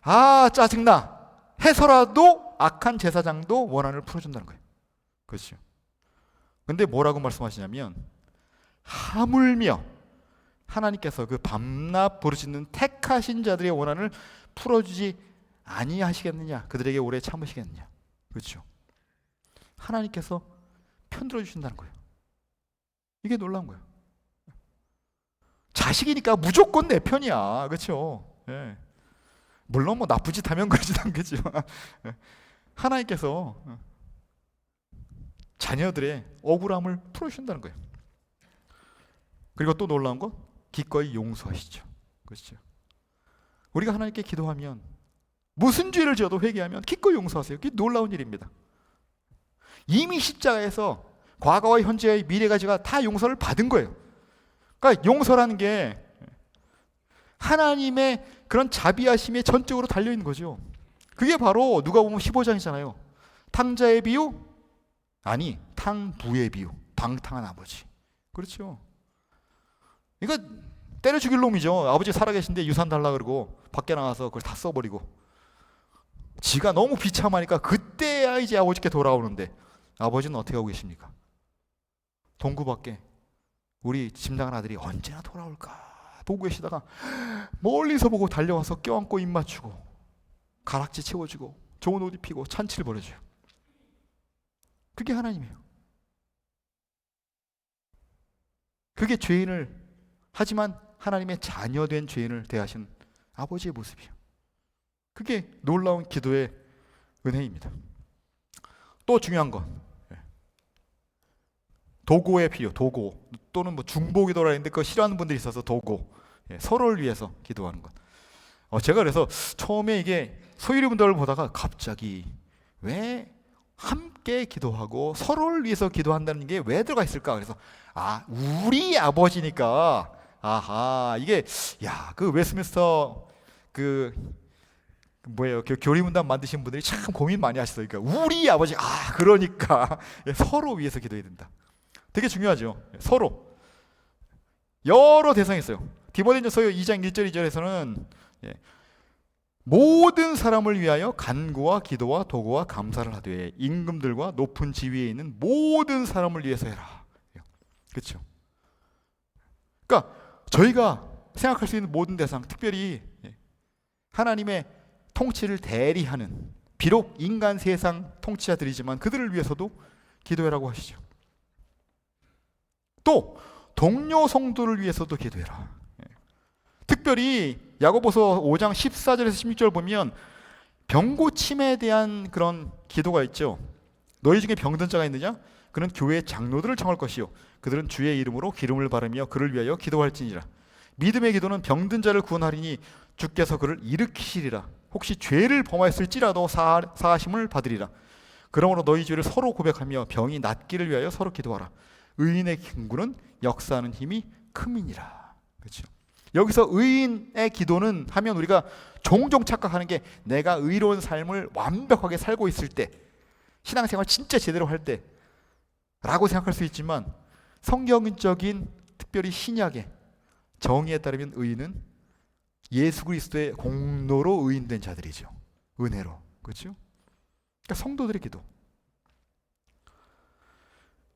아 짜증나 해서라도 악한 제사장도 원한을 풀어준다는 거예요. 그렇죠? 근데 뭐라고 말씀하시냐면 하물며 하나님께서 그 밤낮 부르짖는 택하신 자들의 원한을 풀어주지 아니하시겠느냐, 그들에게 오래 참으시겠느냐. 그렇죠? 하나님께서 편들어 주신다는 거예요. 이게 놀라운 거예요. 자식이니까 무조건 내 편이야. 그렇죠? 예. 물론 뭐 나쁜 짓 하면 그러지도 않겠지만 하나님께서 자녀들의 억울함을 풀어주신다는 거예요. 그리고 또 놀라운 건 기꺼이 용서하시죠. 그렇죠? 우리가 하나님께 기도하면 무슨 죄를 지어도 회개하면 기꺼이 용서하세요. 그게 놀라운 일입니다. 이미 십자가에서 과거와 현재의 미래까지가 다 용서를 받은 거예요. 그러니까 용서라는 게 하나님의 그런 자비하심에 전적으로 달려있는 거죠. 그게 바로 누가복음 15장이잖아요. 탕자의 비유? 아니, 탕부의 비유. 방탕한 아버지. 그렇죠. 이거 때려 죽일 놈이죠. 아버지 살아계신데 유산 달라 그러고 밖에 나가서 그걸 다 써버리고 지가 너무 비참하니까 그때야 이제 아버지께 돌아오는데 아버지는 어떻게 하고 계십니까? 동구 밖에 우리 집 나간 아들이 언제나 돌아올까 보고 계시다가 멀리서 보고 달려와서 껴안고 입 맞추고 가락지 채워주고 좋은 옷 입히고 찬치를 벌여줘요. 그게 하나님이에요. 그게 죄인을 하지만 하나님의 자녀된 죄인을 대하신 아버지의 모습이에요. 그게 놀라운 기도의 은혜입니다. 또 중요한 건 도고의 필요, 도고 또는 뭐 중보기도라 했는데 그거 싫어하는 분들이 있어서 도고, 서로를 위해서 기도하는 것. 제가 그래서 처음에 이게 소유리 분들을 보다가 갑자기 왜 함께 기도하고 서로를 위해서 기도한다는 게 왜 들어가 있을까? 그래서 우리 아버지니까 아하 이게 그 웨스트민스터 그 교리문답 만드신 분들이 참 고민 많이 하셨어요. 그러니까 우리 아버지 그러니까 서로 위해서 기도해야 된다. 되게 중요하죠. 서로 여러 대상이 있어요. 디모데전서 2장 1절 2절에서는 모든 사람을 위하여 간구와 기도와 도구와 감사를 하되 임금들과 높은 지위에 있는 모든 사람을 위해서 해라. 그렇죠? 그러니까 저희가 생각할 수 있는 모든 대상, 특별히 하나님의 통치를 대리하는 비록 인간 세상 통치자들이지만 그들을 위해서도 기도해라고 하시죠. 또 동료 성도를 위해서도 기도해라. 특별히 야고보서 5장 14절에서 16절 보면 병고침에 대한 그런 기도가 있죠. 너희 중에 병든 자가 있느냐? 그는 교회 장로들을 청할 것이요 그들은 주의 이름으로 기름을 바르며 그를 위하여 기도할지니라. 믿음의 기도는 병든 자를 구원하리니 주께서 그를 일으키시리라. 혹시 죄를 범하였을지라도 사하심을 받으리라. 그러므로 너희 죄를 서로 고백하며 병이 낫기를 위하여 서로 기도하라. 의인의 근구는 역사하는 힘이 큼이니라. 그렇죠? 여기서 의인의 기도는 하면 우리가 종종 착각하는 게 내가 의로운 삶을 완벽하게 살고 있을 때, 신앙생활 진짜 제대로 할 때 라고 생각할 수 있지만, 성경적인 특별히 신약의 정의에 따르면 의인은 예수 그리스도의 공로로 의인된 자들이죠. 은혜로. 그렇죠? 그러니까 성도들의 기도.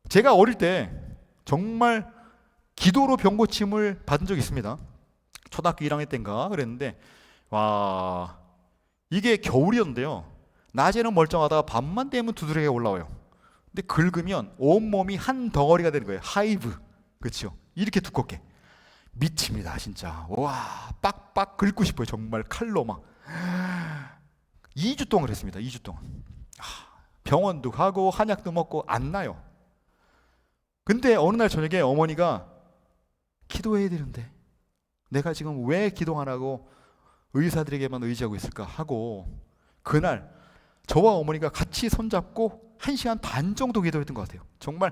제가 어릴 때 정말 기도로 병 고침을 받은 적이 있습니다. 초등학교 1학년 때인가 그랬는데, 와, 이게 겨울이었는데요. 낮에는 멀쩡하다가 밤만 되면 두드러기가 올라와요. 근데 긁으면 온몸이 한 덩어리가 되는 거예요. 하이브. 그렇죠? 이렇게 두껍게. 미칩니다, 진짜. 와, 빡빡 긁고 싶어요. 정말 칼로 막. 2주 동안 그랬습니다. 2주 동안. 병원도 가고 한약도 먹고 안 나요. 근데 어느 날 저녁에 어머니가 기도해야 되는데 내가 지금 왜 기도 안 하고 의사들에게만 의지하고 있을까 하고, 그날 저와 어머니가 같이 손잡고 1시간 반 정도 기도했던 것 같아요. 정말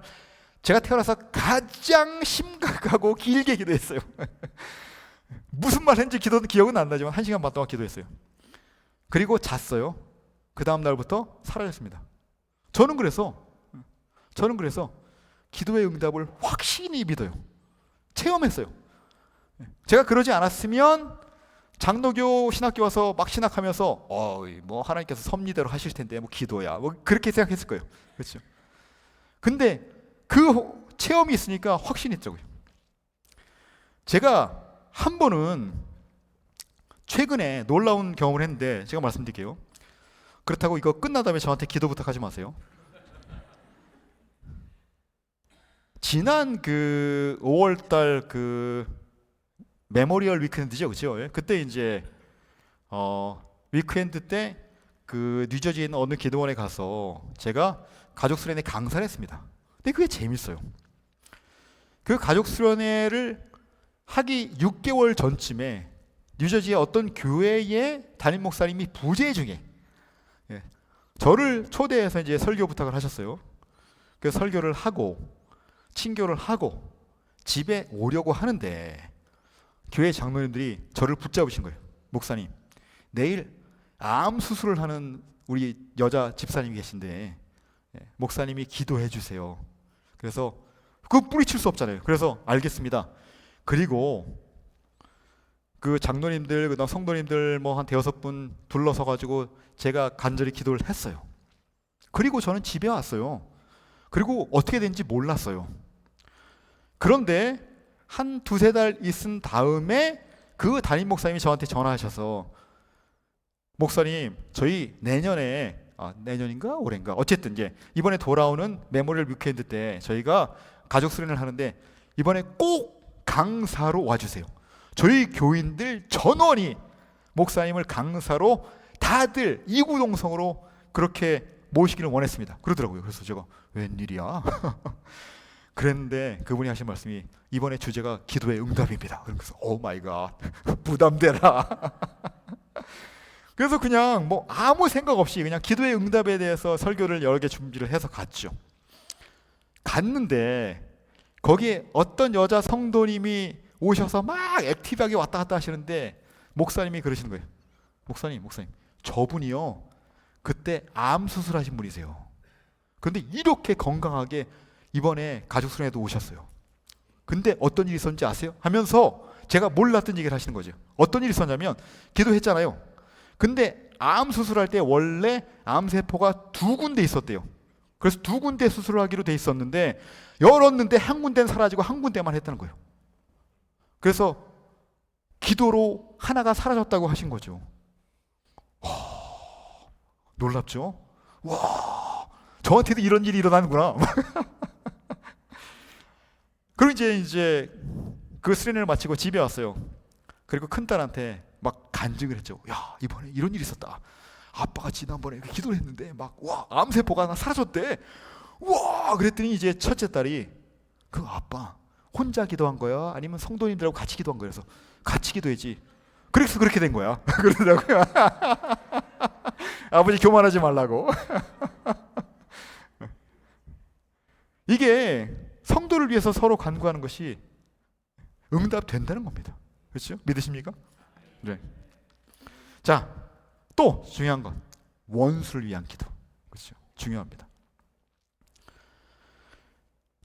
제가 태어나서 가장 심각하고 길게 기도했어요. 무슨 말 했는지 기억은 안 나지만 1시간 반 동안 기도했어요. 그리고 잤어요. 그 다음 날부터 사라졌습니다. 저는 그래서 기도의 응답을 확신이 믿어요. 체험했어요. 제가 그러지 않았으면 장로교 신학교 와서 막 신학하면서 뭐 하나님께서 섭리대로 하실 텐데 뭐 기도야 뭐 그렇게 생각했을 거예요. 그렇죠? 근데 그 체험이 있으니까 확신했죠. 제가 한 번은 최근에 놀라운 경험을 했는데 제가 말씀드릴게요. 그렇다고 이거 끝난 다음에 저한테 기도 부탁하지 마세요. 지난 그 5월달 그 메모리얼 위크엔드죠, 그렇죠? 그때 이제 위크엔드 때 그 뉴저지에 있는 어느 기도원에 가서 제가 가족 수련회 강사를 했습니다. 근데 그게 재밌어요. 그 가족 수련회를 하기 6개월 전쯤에 뉴저지의 어떤 교회의 담임 목사님이 부재 중에 저를 초대해서 이제 설교 부탁을 하셨어요. 그래서 설교를 하고 친교를 하고 집에 오려고 하는데 교회 장로님들이 저를 붙잡으신 거예요. 목사님, 내일 암 수술을 하는 우리 여자 집사님이 계신데 목사님이 기도해 주세요. 그래서 그거 뿌리칠 수 없잖아요. 그래서 알겠습니다. 그리고 그 장로님들, 그다음 성도님들 뭐 한 5분 둘러서 가지고 제가 간절히 기도를 했어요. 그리고 저는 집에 왔어요. 그리고 어떻게 된지 몰랐어요. 그런데 한 2-3달 있은 다음에 그 담임 목사님이 저한테 전화하셔서 목사님, 저희 내년에 내년인가 올해인가 어쨌든 이제 이번에 돌아오는 메모리얼 위크엔드 때 저희가 가족 수련을 하는데 이번에 꼭 강사로 와주세요. 저희 교인들 전원이 목사님을 강사로 다들 이구동성으로 그렇게 모시기를 원했습니다. 그러더라고요. 그래서 제가 웬일이야? 그랬는데 그분이 하신 말씀이 이번에 주제가 기도의 응답입니다. 그래서 오 마이 갓 부담되라. 그래서 그냥 뭐 아무 생각 없이 그냥 기도의 응답에 대해서 설교를 여러 개 준비를 해서 갔죠. 갔는데 거기에 어떤 여자 성도님이 오셔서 막 액티브하게 왔다 갔다 하시는데 목사님이 그러시는 거예요. 목사님 저분이요 그때 암 수술하신 분이세요. 그런데 이렇게 건강하게 이번에 가족 수련회도 오셨어요. 근데 어떤 일이 있었는지 아세요? 하면서 제가 몰랐던 얘기를 하시는 거죠. 어떤 일이 있었냐면 기도했잖아요. 근데 암 수술할 때 원래 암세포가 2군데 있었대요. 그래서 2군데 수술을 하기로 돼 있었는데 열었는데 한 군데는 사라지고 한 군데만 했다는 거예요. 그래서 기도로 하나가 사라졌다고 하신 거죠. 와, 놀랍죠? 와, 저한테도 이런 일이 일어나는구나. 그리고 이제 그 수련회를 마치고 집에 왔어요. 그리고 큰딸한테 막 간증을 했죠. 야, 이번에 이런 일이 있었다. 아빠가 지난번에 기도를 했는데 막 와, 암세포가 하나 사라졌대. 와, 그랬더니 이제 첫째 딸이 그 아빠 혼자 기도한 거야? 아니면 성도님들하고 같이 기도한 거야? 그래서 같이 기도했지. 그래서 그렇게 된 거야. 그러더라고요. 아버지 교만하지 말라고. 이게 성도를 위해서 서로 간구하는 것이 응답된다는 겁니다. 그렇죠? 믿으십니까? 네. 자, 또 중요한 건 원수를 위한 기도. 그렇죠? 중요합니다.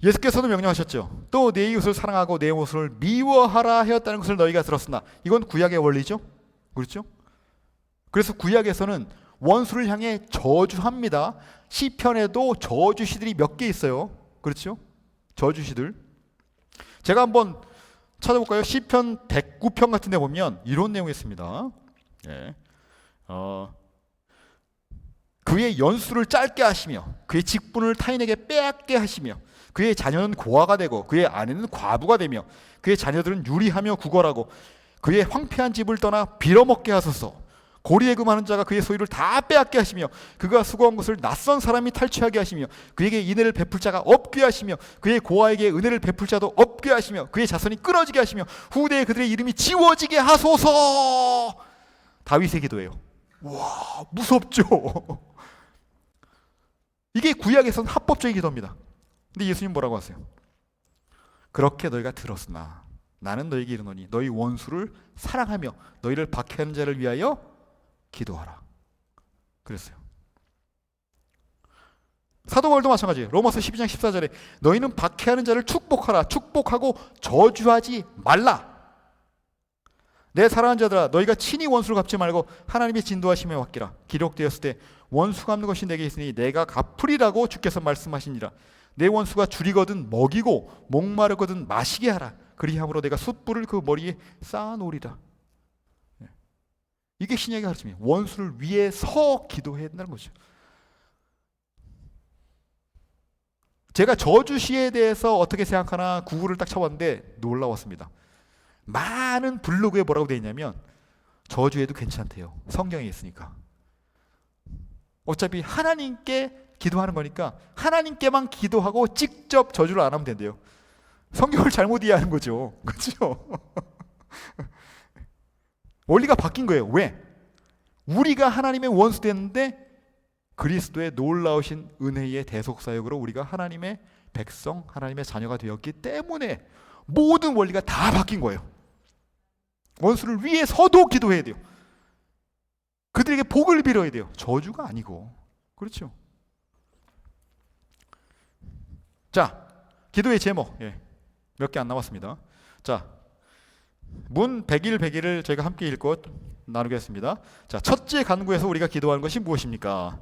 예수께서도 명령하셨죠. 또 내 이웃을 사랑하고 내 원수를 미워하라 하였다는 것을 너희가 들었으나, 이건 구약의 원리죠. 그렇죠? 그래서 구약에서는 원수를 향해 저주합니다. 시편에도 저주시들이 몇 개 있어요. 그렇죠? 저주시들. 제가 한번 찾아볼까요? 시편 109편 같은 데 보면 이런 내용이 있습니다. 예. 그의 연수를 짧게 하시며 그의 직분을 타인에게 빼앗게 하시며 그의 자녀는 고아가 되고 그의 아내는 과부가 되며 그의 자녀들은 유리하며 구걸하고 그의 황폐한 집을 떠나 빌어먹게 하소서. 고리에 금하는 자가 그의 소유를 다 빼앗게 하시며 그가 수고한 것을 낯선 사람이 탈취하게 하시며 그에게 인애를 베풀 자가 없게 하시며 그의 고아에게 은혜를 베풀 자도 없게 하시며 그의 자손이 끊어지게 하시며 후대에 그들의 이름이 지워지게 하소서. 다윗의 기도예요. 와, 무섭죠. 이게 구약에서는 합법적인 기도입니다. 근데 예수님 뭐라고 하세요? 그렇게 너희가 들었으나 나는 너희에게 이르노니 너희 원수를 사랑하며 너희를 박해하는 자를 위하여 기도하라. 그랬어요. 사도 바울도 마찬가지예요. 로마서 12장 14절에 너희는 박해하는 자를 축복하라. 축복하고 저주하지 말라. 내 사랑하는 자들아, 너희가 친히 원수를 갚지 말고 하나님의 진도하심에 맡기라. 기록되었을 때 원수 갚는 것이 내게 있으니 내가 갚으리라고 주께서 말씀하시니라. 내 원수가 줄이거든 먹이고 목마르거든 마시게 하라. 그리함으로 내가 숯불을 그 머리에 쌓아놓으리라. 이게 신약의 가르침이에요. 원수를 위해서 기도해야 된다는 거죠. 제가 저주시에 대해서 어떻게 생각하나 구글을 딱 쳐봤는데 놀라웠습니다. 많은 블로그에 뭐라고 되어 있냐면 저주해도 괜찮대요. 성경에 있으니까. 어차피 하나님께 기도하는 거니까 하나님께만 기도하고 직접 저주를 안 하면 된대요. 성경을 잘못 이해하는 거죠. 그렇죠? 원리가 바뀐 거예요. 왜? 우리가 하나님의 원수 됐는데 그리스도의 놀라우신 은혜의 대속사역으로 우리가 하나님의 백성, 하나님의 자녀가 되었기 때문에 모든 원리가 다 바뀐 거예요. 원수를 위해서도 기도해야 돼요. 그들에게 복을 빌어야 돼요. 저주가 아니고. 그렇죠? 자, 기도의 제목. 몇 개 안 남았습니다. 자, 문 100일 저희가 함께 읽고 나누겠습니다. 자, 첫째 간구에서 우리가 기도하는 것이 무엇입니까?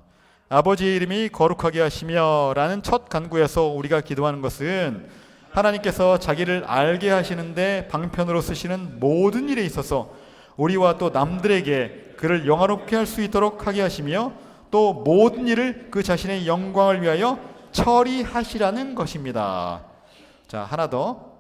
아버지의 이름이 거룩하게 하시며 라는 첫 간구에서 우리가 기도하는 것은 하나님께서 자기를 알게 하시는데 방편으로 쓰시는 모든 일에 있어서 우리와 또 남들에게 그를 영화롭게 할 수 있도록 하게 하시며 또 모든 일을 그 자신의 영광을 위하여 처리하시라는 것입니다. 자, 하나 더.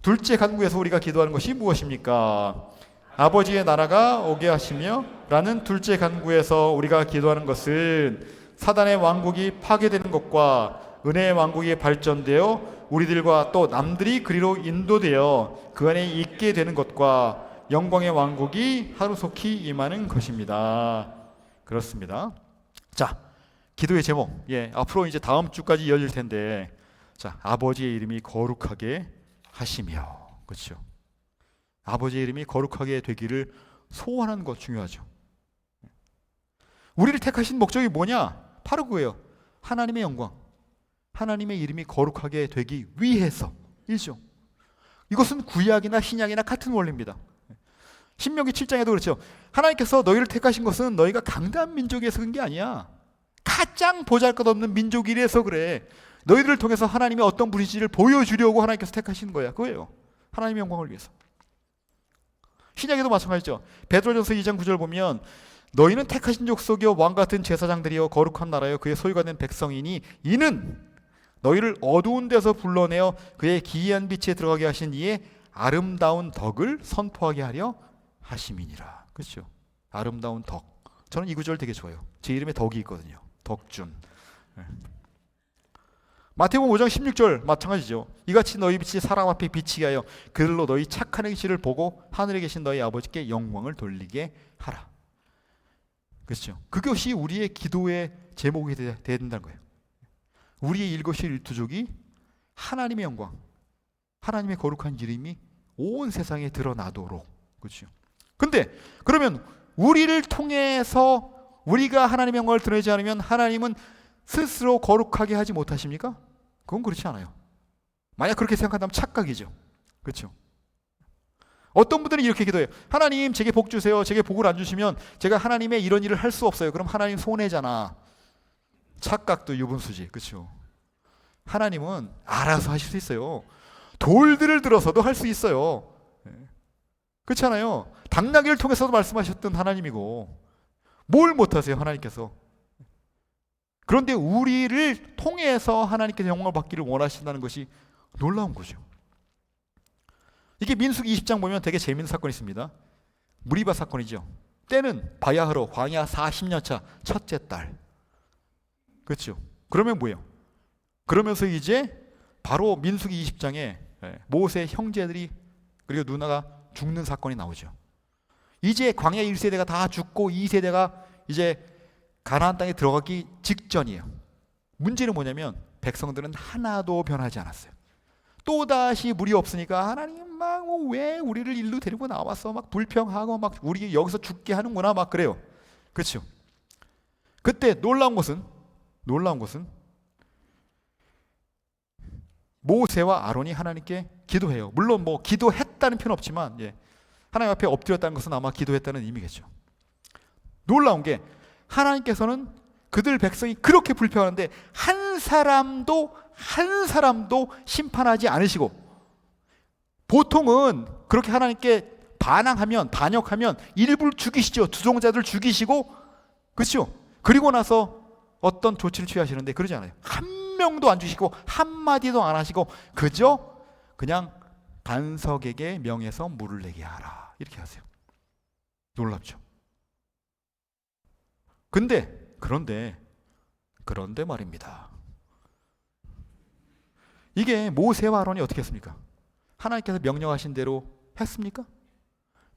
둘째 간구에서 우리가 기도하는 것이 무엇입니까? 아버지의 나라가 오게 하시며 라는 둘째 간구에서 우리가 기도하는 것은 사단의 왕국이 파괴되는 것과 은혜의 왕국이 발전되어 우리들과 또 남들이 그리로 인도되어 그 안에 있게 되는 것과 영광의 왕국이 하루속히 임하는 것입니다. 그렇습니다. 자, 기도의 제목. 앞으로 이제 다음 주까지 이어질 텐데, 자, 아버지의 이름이 거룩하게 하시며, 그렇죠? 아버지의 이름이 거룩하게 되기를 소원하는 것 중요하죠. 우리를 택하신 목적이 뭐냐? 바로 그거예요. 하나님의 영광, 하나님의 이름이 거룩하게 되기 위해서. 일죠. 이것은 구약이나 신약이나 같은 원리입니다. 신명기 7장에도 그렇죠. 하나님께서 너희를 택하신 것은 너희가 강대한 민족에서 그런 게 아니야. 가장 보잘것없는 민족이라서 그래. 너희들을 통해서 하나님이 어떤 분이신지를 보여주려고 하나님께서 택하신 거야. 그거예요. 하나님의 영광을 위해서. 신약에도 마찬가지죠. 베드로전서 2장 9절 보면 너희는 택하신 족속이요 왕같은 제사장들이요 거룩한 나라요 그의 소유가 된 백성이니 이는 너희를 어두운 데서 불러내어 그의 기이한 빛에 들어가게 하신 이의 아름다운 덕을 선포하게 하려 하심이니라. 그렇죠? 아름다운 덕. 저는 이 구절 되게 좋아요. 제 이름에 덕이 있거든요. 덕준. 마태복음 5장 16절 마찬가지죠. 이같이 너희 빛이 사람 앞에 비치게 하여 그들로 너희 착한 행실을 보고 하늘에 계신 너희 아버지께 영광을 돌리게 하라. 그렇죠. 그것이 우리의 기도의 제목이 되어야 된다는 거예요. 우리의 일거시 일투족이 하나님의 영광, 하나님의 거룩한 이름이 온 세상에 드러나도록. 그렇죠. 근데 그러면 우리를 통해서 우리가 하나님의 영광을 드러내지 않으면 하나님은 스스로 거룩하게 하지 못하십니까? 그건 그렇지 않아요. 만약 그렇게 생각한다면 착각이죠. 그렇죠. 어떤 분들은 이렇게 기도해요. 하나님 제게 복 주세요. 제게 복을 안 주시면 제가 하나님의 이런 일을 할 수 없어요. 그럼 하나님 손해잖아. 착각도 유분수지. 그렇죠. 하나님은 알아서 하실 수 있어요. 돌들을 들어서도 할 수 있어요. 그렇잖아요. 당나귀를 통해서도 말씀하셨던 하나님이고 뭘 못하세요 하나님께서. 그런데 우리를 통해서 하나님께서 영광을 받기를 원하신다는 것이 놀라운 거죠. 이게 민수기 20장 보면 되게 재미있는 사건이 있습니다. 무리바 사건이죠. 때는 바야흐로 광야 40년 차 첫째 딸. 그렇죠. 그러면 뭐예요? 그러면서 이제 바로 민수기 20장에 모세 형제들이 그리고 누나가 죽는 사건이 나오죠. 이제 광야 1세대가 다 죽고 2세대가 이제 가나안 땅에 들어가기 직전이에요. 문제는 뭐냐면 백성들은 하나도 변하지 않았어요. 또다시 물이 없으니까 하나님 막 왜 우리를 일로 데리고 나왔어? 막 불평하고 막 우리 여기서 죽게 하는구나 막 그래요. 그렇죠? 그때 놀라운 것은 모세와 아론이 하나님께 기도해요. 물론 뭐 기도했다는 표현은 없지만 하나님 앞에 엎드렸다는 것은 아마 기도했다는 의미겠죠. 놀라운 게 하나님께서는 그들 백성이 그렇게 불평하는데 한 사람도 심판하지 않으시고, 보통은 그렇게 하나님께 반역하면 일부를 죽이시죠. 주종자들 죽이시고, 그렇죠? 그리고 나서 어떤 조치를 취하시는데 그러지 않아요. 한 명도 안 주시고 한마디도 안 하시고 그냥 반석에게 명해서 물을 내게 하라 이렇게 하세요. 놀랍죠? 그런데 말입니다. 이게 모세와 아론이 어떻게 했습니까? 하나님께서 명령하신 대로 했습니까?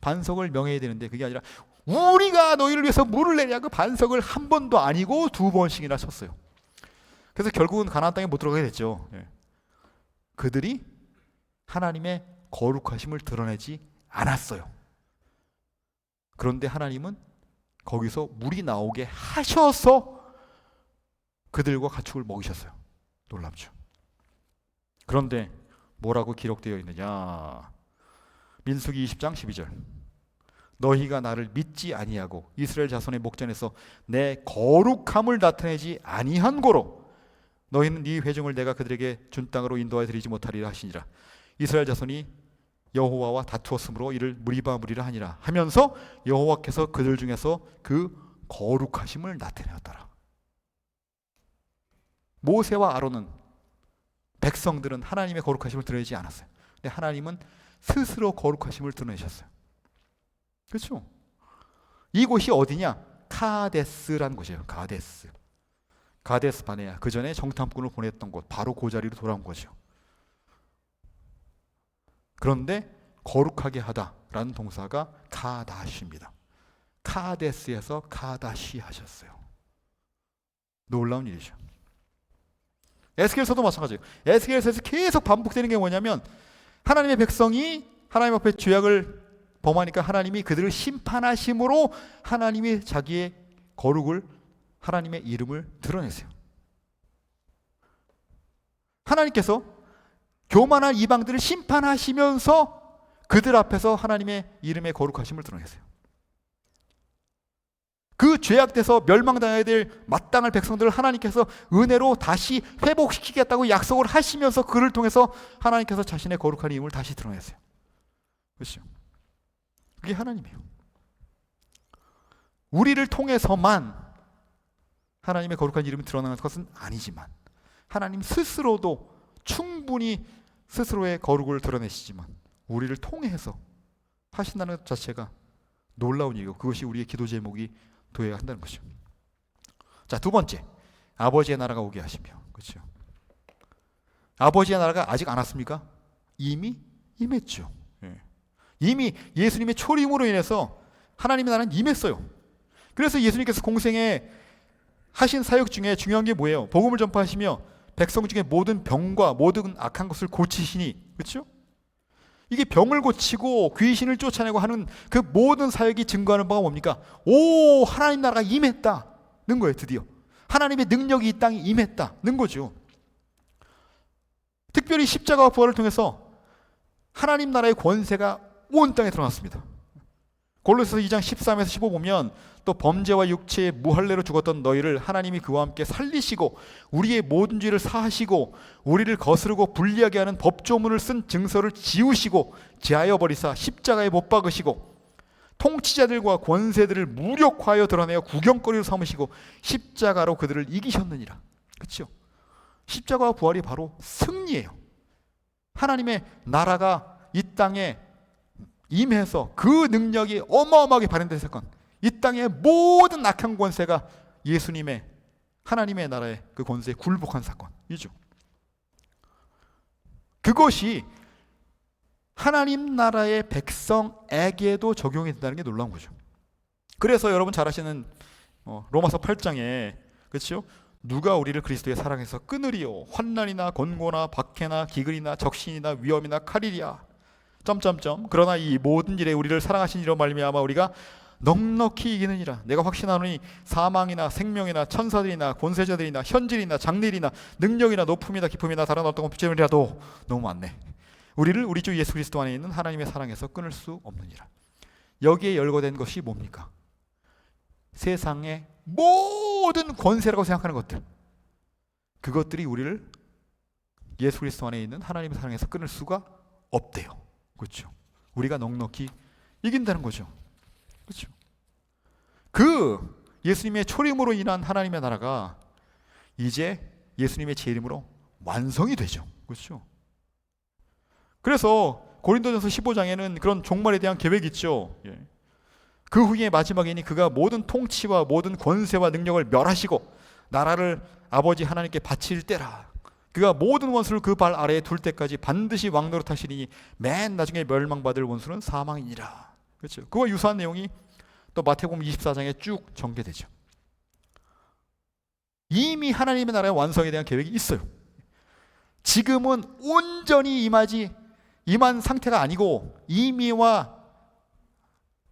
반석을 명해야 되는데 그게 아니라 우리가 너희를 위해서 물을 내냐, 그 반석을 한 번도 아니고 두 번씩이나 쳤어요. 그래서 결국은 가나안 땅에 못 들어가게 됐죠. 그들이 하나님의 거룩하심을 드러내지 않았어요. 그런데 하나님은 거기서 물이 나오게 하셔서 그들과 가축을 먹이셨어요. 놀랍죠. 그런데 뭐라고 기록되어 있느냐? 민수기 20장 12절. 너희가 나를 믿지 아니하고 이스라엘 자손의 목전에서 내 거룩함을 나타내지 아니한 고로 너희는 네 회중을 내가 그들에게 준 땅으로 인도하여 드리지 못하리라 하시니라. 이스라엘 자손이 여호와와 다투었으므로 이를 무리라 하니라 하면서 여호와께서 그들 중에서 그 거룩하심을 나타내었더라. 모세와 아론은, 백성들은 하나님의 거룩하심을 드러내지 않았어요. 근데 하나님은 스스로 거룩하심을 드러내셨어요. 그렇죠? 이곳이 어디냐? 카데스라는 곳이에요. 가데스 바네아. 그 전에 정탐꾼을 보냈던 곳, 바로 그 자리로 돌아온 거죠. 그런데 거룩하게 하다라는 동사가 카다시입니다. 카데스에서 카다시 하셨어요. 놀라운 일이죠. 에스겔서도 마찬가지예요. 에스겔서에서 계속 반복되는 게 뭐냐면 하나님의 백성이 하나님 앞에 죄악을 범하니까 하나님이 그들을 심판하심으로 하나님이 자기의 거룩을, 하나님의 이름을 드러내세요. 하나님께서 교만한 이방들을 심판하시면서 그들 앞에서 하나님의 이름의 거룩하심을 드러내세요. 그 죄악돼서 멸망당해야 될 마땅할 백성들을 하나님께서 은혜로 다시 회복시키겠다고 약속을 하시면서 그를 통해서 하나님께서 자신의 거룩한 이름을 다시 드러내세요. 그렇죠? 그게 하나님이에요. 우리를 통해서만 하나님의 거룩한 이름이 드러나는 것은 아니지만 하나님 스스로도 충분히 스스로의 거룩을 드러내시지만 우리를 통해서 하신다는 것 자체가 놀라운 일이고 그것이 우리의 기도 제목이 되어야 한다는 것이죠. 자, 두 번째, 아버지의 나라가 오게 하시며. 그렇죠? 아버지의 나라가 아직 안 왔습니까? 이미 임했죠. 예. 이미 예수님의 초림으로 인해서 하나님의 나라는 임했어요. 그래서 예수님께서 공생에 하신 사역 중에 중요한 게 뭐예요? 복음을 전파하시며 백성 중에 모든 병과 모든 악한 것을 고치시니, 그렇죠? 이게 병을 고치고 귀신을 쫓아내고 하는 그 모든 사역이 증거하는 바가 뭡니까? 오, 하나님 나라가 임했다는 거예요. 드디어 하나님의 능력이 이 땅에 임했다는 거죠. 특별히 십자가와 부활을 통해서 하나님 나라의 권세가 온 땅에 드러났습니다. 골로새서 2장 13에서 15 보면 또 범죄와 육체의 무할례로 죽었던 너희를 하나님이 그와 함께 살리시고 우리의 모든 죄를 사하시고 우리를 거스르고 불리하게 하는 법조문을 쓴 증서를 지우시고 제하여 버리사 십자가에 못 박으시고 통치자들과 권세들을 무력화하여 드러내어 구경거리로 삼으시고 십자가로 그들을 이기셨느니라. 그렇죠? 십자가와 부활이 바로 승리예요. 하나님의 나라가 이 땅에 임해서 그 능력이 어마어마하게 발현된 사건, 이 땅의 모든 악한 권세가 예수님의 하나님의 나라의 그 권세에 굴복한 사건이죠. 그것이 하나님 나라의 백성에게도 적용이 된다는 게 놀라운 거죠. 그래서 여러분 잘 아시는 로마서 8장에, 그렇죠? 누가 우리를 그리스도의 사랑에서 끊으리요? 환난이나 권고나 박해나 기근이나 적신이나 위험이나 칼이랴. 점점점. 그러나 이 모든 일에 우리를 사랑하신 이로 말미암아 우리가 넉넉히 이기느니라. 내가 확신하노니 사망이나 생명이나 천사들이나 권세자들이나 현질이나 장래일이나 능력이나 높음이나 깊음이나 다른 어떤 것이라도 너무 많네. 우리를 우리 주 예수 그리스도 안에 있는 하나님의 사랑에서 끊을 수 없느니라. 여기에 열거된 것이 뭡니까? 세상의 모든 권세라고 생각하는 것들, 그것들이 우리를 예수 그리스도 안에 있는 하나님의 사랑에서 끊을 수가 없대요. 그렇죠? 우리가 넉넉히 이긴다는 거죠. 그렇죠? 그 예수님의 초림으로 인한 하나님의 나라가 이제 예수님의 재림으로 완성이 되죠. 그렇죠? 그래서 고린도전서 15장에는 그런 종말에 대한 계획이 있죠. 예. 그 후에 마지막이니 그가 모든 통치와 모든 권세와 능력을 멸하시고 나라를 아버지 하나님께 바칠 때라. 그가 모든 원수를 그 발 아래에 둘 때까지 반드시 왕노릇 하시리니 맨 나중에 멸망받을 원수는 사망이니라. 그렇죠? 그와 유사한 내용이 또 마태복음 24장에 쭉 전개되죠. 이미 하나님의 나라의 완성에 대한 계획이 있어요. 지금은 온전히 임한 상태가 아니고 이미와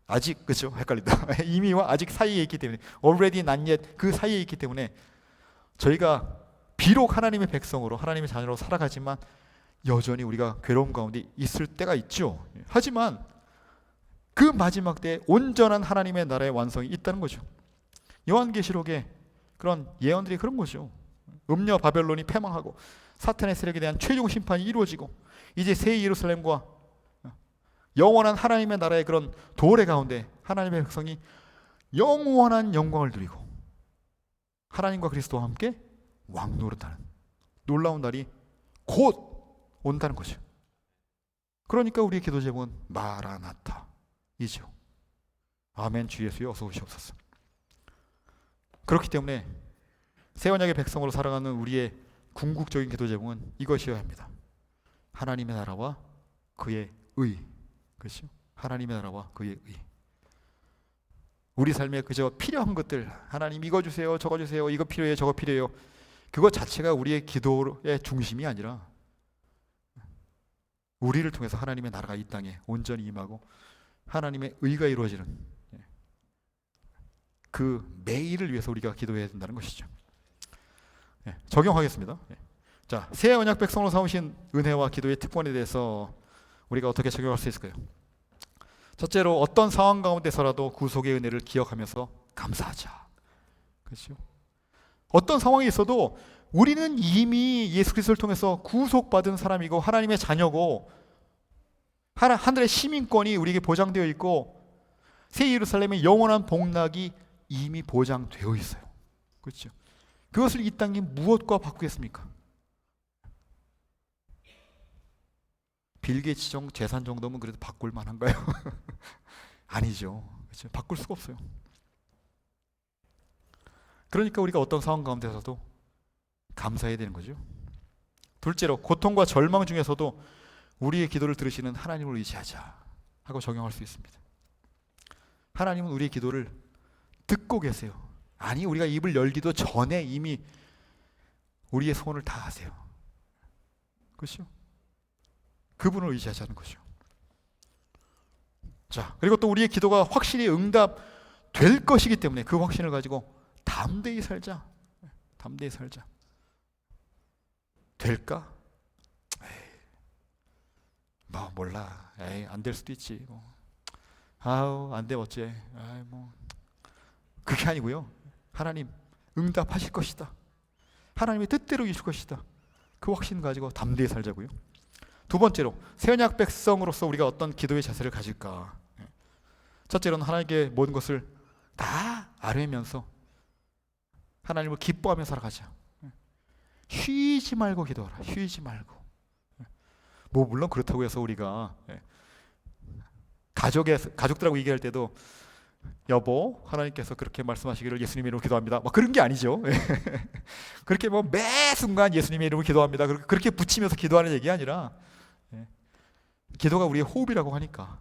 아직, 그렇죠? 헷갈린다. 이미와 아직 사이에 있기 때문에, already not yet, 그 사이에 있기 때문에 저희가 비록 하나님의 백성으로 하나님의 자녀로 살아가지만 여전히 우리가 괴로움 가운데 있을 때가 있죠. 하지만 그 마지막 때에 온전한 하나님의 나라의 완성이 있다는 거죠. 요한계시록에 그런 예언들이 그런 거죠. 음녀 바벨론이 패망하고 사탄의 세력에 대한 최종 심판이 이루어지고 이제 새 예루살렘과 영원한 하나님의 나라의 그런 도래 가운데 하나님의 백성이 영원한 영광을 누리고 하나님과 그리스도와 함께 왕노릇하는 놀라운 날이 곧 온다는 거죠. 그러니까 우리의 기도 제목은 마라나타이죠. 아멘. 주 예수여 어서 오시옵소서. 그렇기 때문에 새 언약의 백성으로 살아가는 우리의 궁극적인 기도 제목은 이것이어야 합니다. 하나님의 나라와 그의 의. 그렇죠? 하나님의 나라와 그의 의. 우리 삶에 그저 필요한 것들, 하나님 이거 주세요, 저거 주세요, 이거 필요해요, 저거 필요해요. 그것 자체가 우리의 기도의 중심이 아니라 우리를 통해서 하나님의 나라가 이 땅에 온전히 임하고 하나님의 의가 이루어지는 그 매일을 위해서 우리가 기도해야 된다는 것이죠. 적용하겠습니다. 자, 새 언약 백성으로 삼으신 은혜와 기도의 특권에 대해서 우리가 어떻게 적용할 수 있을까요? 첫째로 어떤 상황 가운데서라도 구속의 은혜를 기억하면서 감사하자. 그렇죠? 어떤 상황이 있어도 우리는 이미 예수 그리스도를 통해서 구속받은 사람이고 하나님의 자녀고 하늘의 시민권이 우리에게 보장되어 있고 새 예루살렘의 영원한 복락이 이미 보장되어 있어요. 그렇죠? 그것을 이 땅에 무엇과 바꾸겠습니까? 빌 게이츠 정도 재산 정도면 그래도 바꿀 만한가요? 아니죠. 그렇죠? 바꿀 수가 없어요. 그러니까 우리가 어떤 상황 가운데서도 감사해야 되는 거죠. 둘째로, 고통과 절망 중에서도 우리의 기도를 들으시는 하나님을 의지하자 하고 적용할 수 있습니다. 하나님은 우리의 기도를 듣고 계세요. 아니, 우리가 입을 열기도 전에 이미 우리의 소원을 다 아세요. 그렇죠? 그분을 의지하자는 거죠. 자, 그리고 또 우리의 기도가 확실히 응답될 것이기 때문에 그 확신을 가지고 담대히 살자. 담대히 살자. 될까? 에이, 뭐 몰라. 에이, 안 될 수도 있지. 뭐. 아우, 안 돼 어째. 아이, 뭐 그게 아니고요. 하나님 응답하실 것이다. 하나님의 뜻대로 이루실 것이다. 그 확신 가지고 담대히 살자고요. 두 번째로, 새 언약 백성으로서 우리가 어떤 기도의 자세를 가질까? 첫째로는 하나님께 모든 것을 다 아뢰면서 하나님을 기뻐하며 살아가자. 쉬지 말고 기도하라. 쉬지 말고. 뭐 물론 그렇다고 해서 우리가 가족들하고 얘기할 때도 여보, 하나님께서 그렇게 말씀하시기를 예수님의 이름으로 기도합니다. 막 그런 게 아니죠. 그렇게 뭐 매 순간 예수님의 이름으로 기도합니다. 그렇게 붙이면서 기도하는 얘기 아니라, 기도가 우리의 호흡이라고 하니까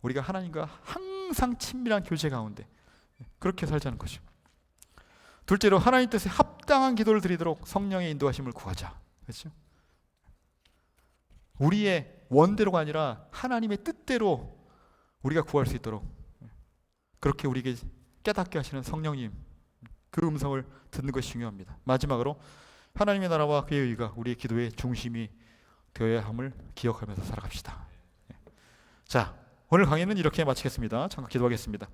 우리가 하나님과 항상 친밀한 교제 가운데 그렇게 살자는 거죠. 둘째로, 하나님 뜻에 합당한 기도를 드리도록 성령의 인도하심을 구하자. 그렇죠? 우리의 원대로가 아니라 하나님의 뜻대로 우리가 구할 수 있도록 그렇게 우리에게 깨닫게 하시는 성령님, 그 음성을 듣는 것이 중요합니다. 마지막으로, 하나님의 나라와 그의 의가 우리의 기도의 중심이 되어야 함을 기억하면서 살아갑시다. 자, 오늘 강의는 이렇게 마치겠습니다. 잠깐 기도하겠습니다.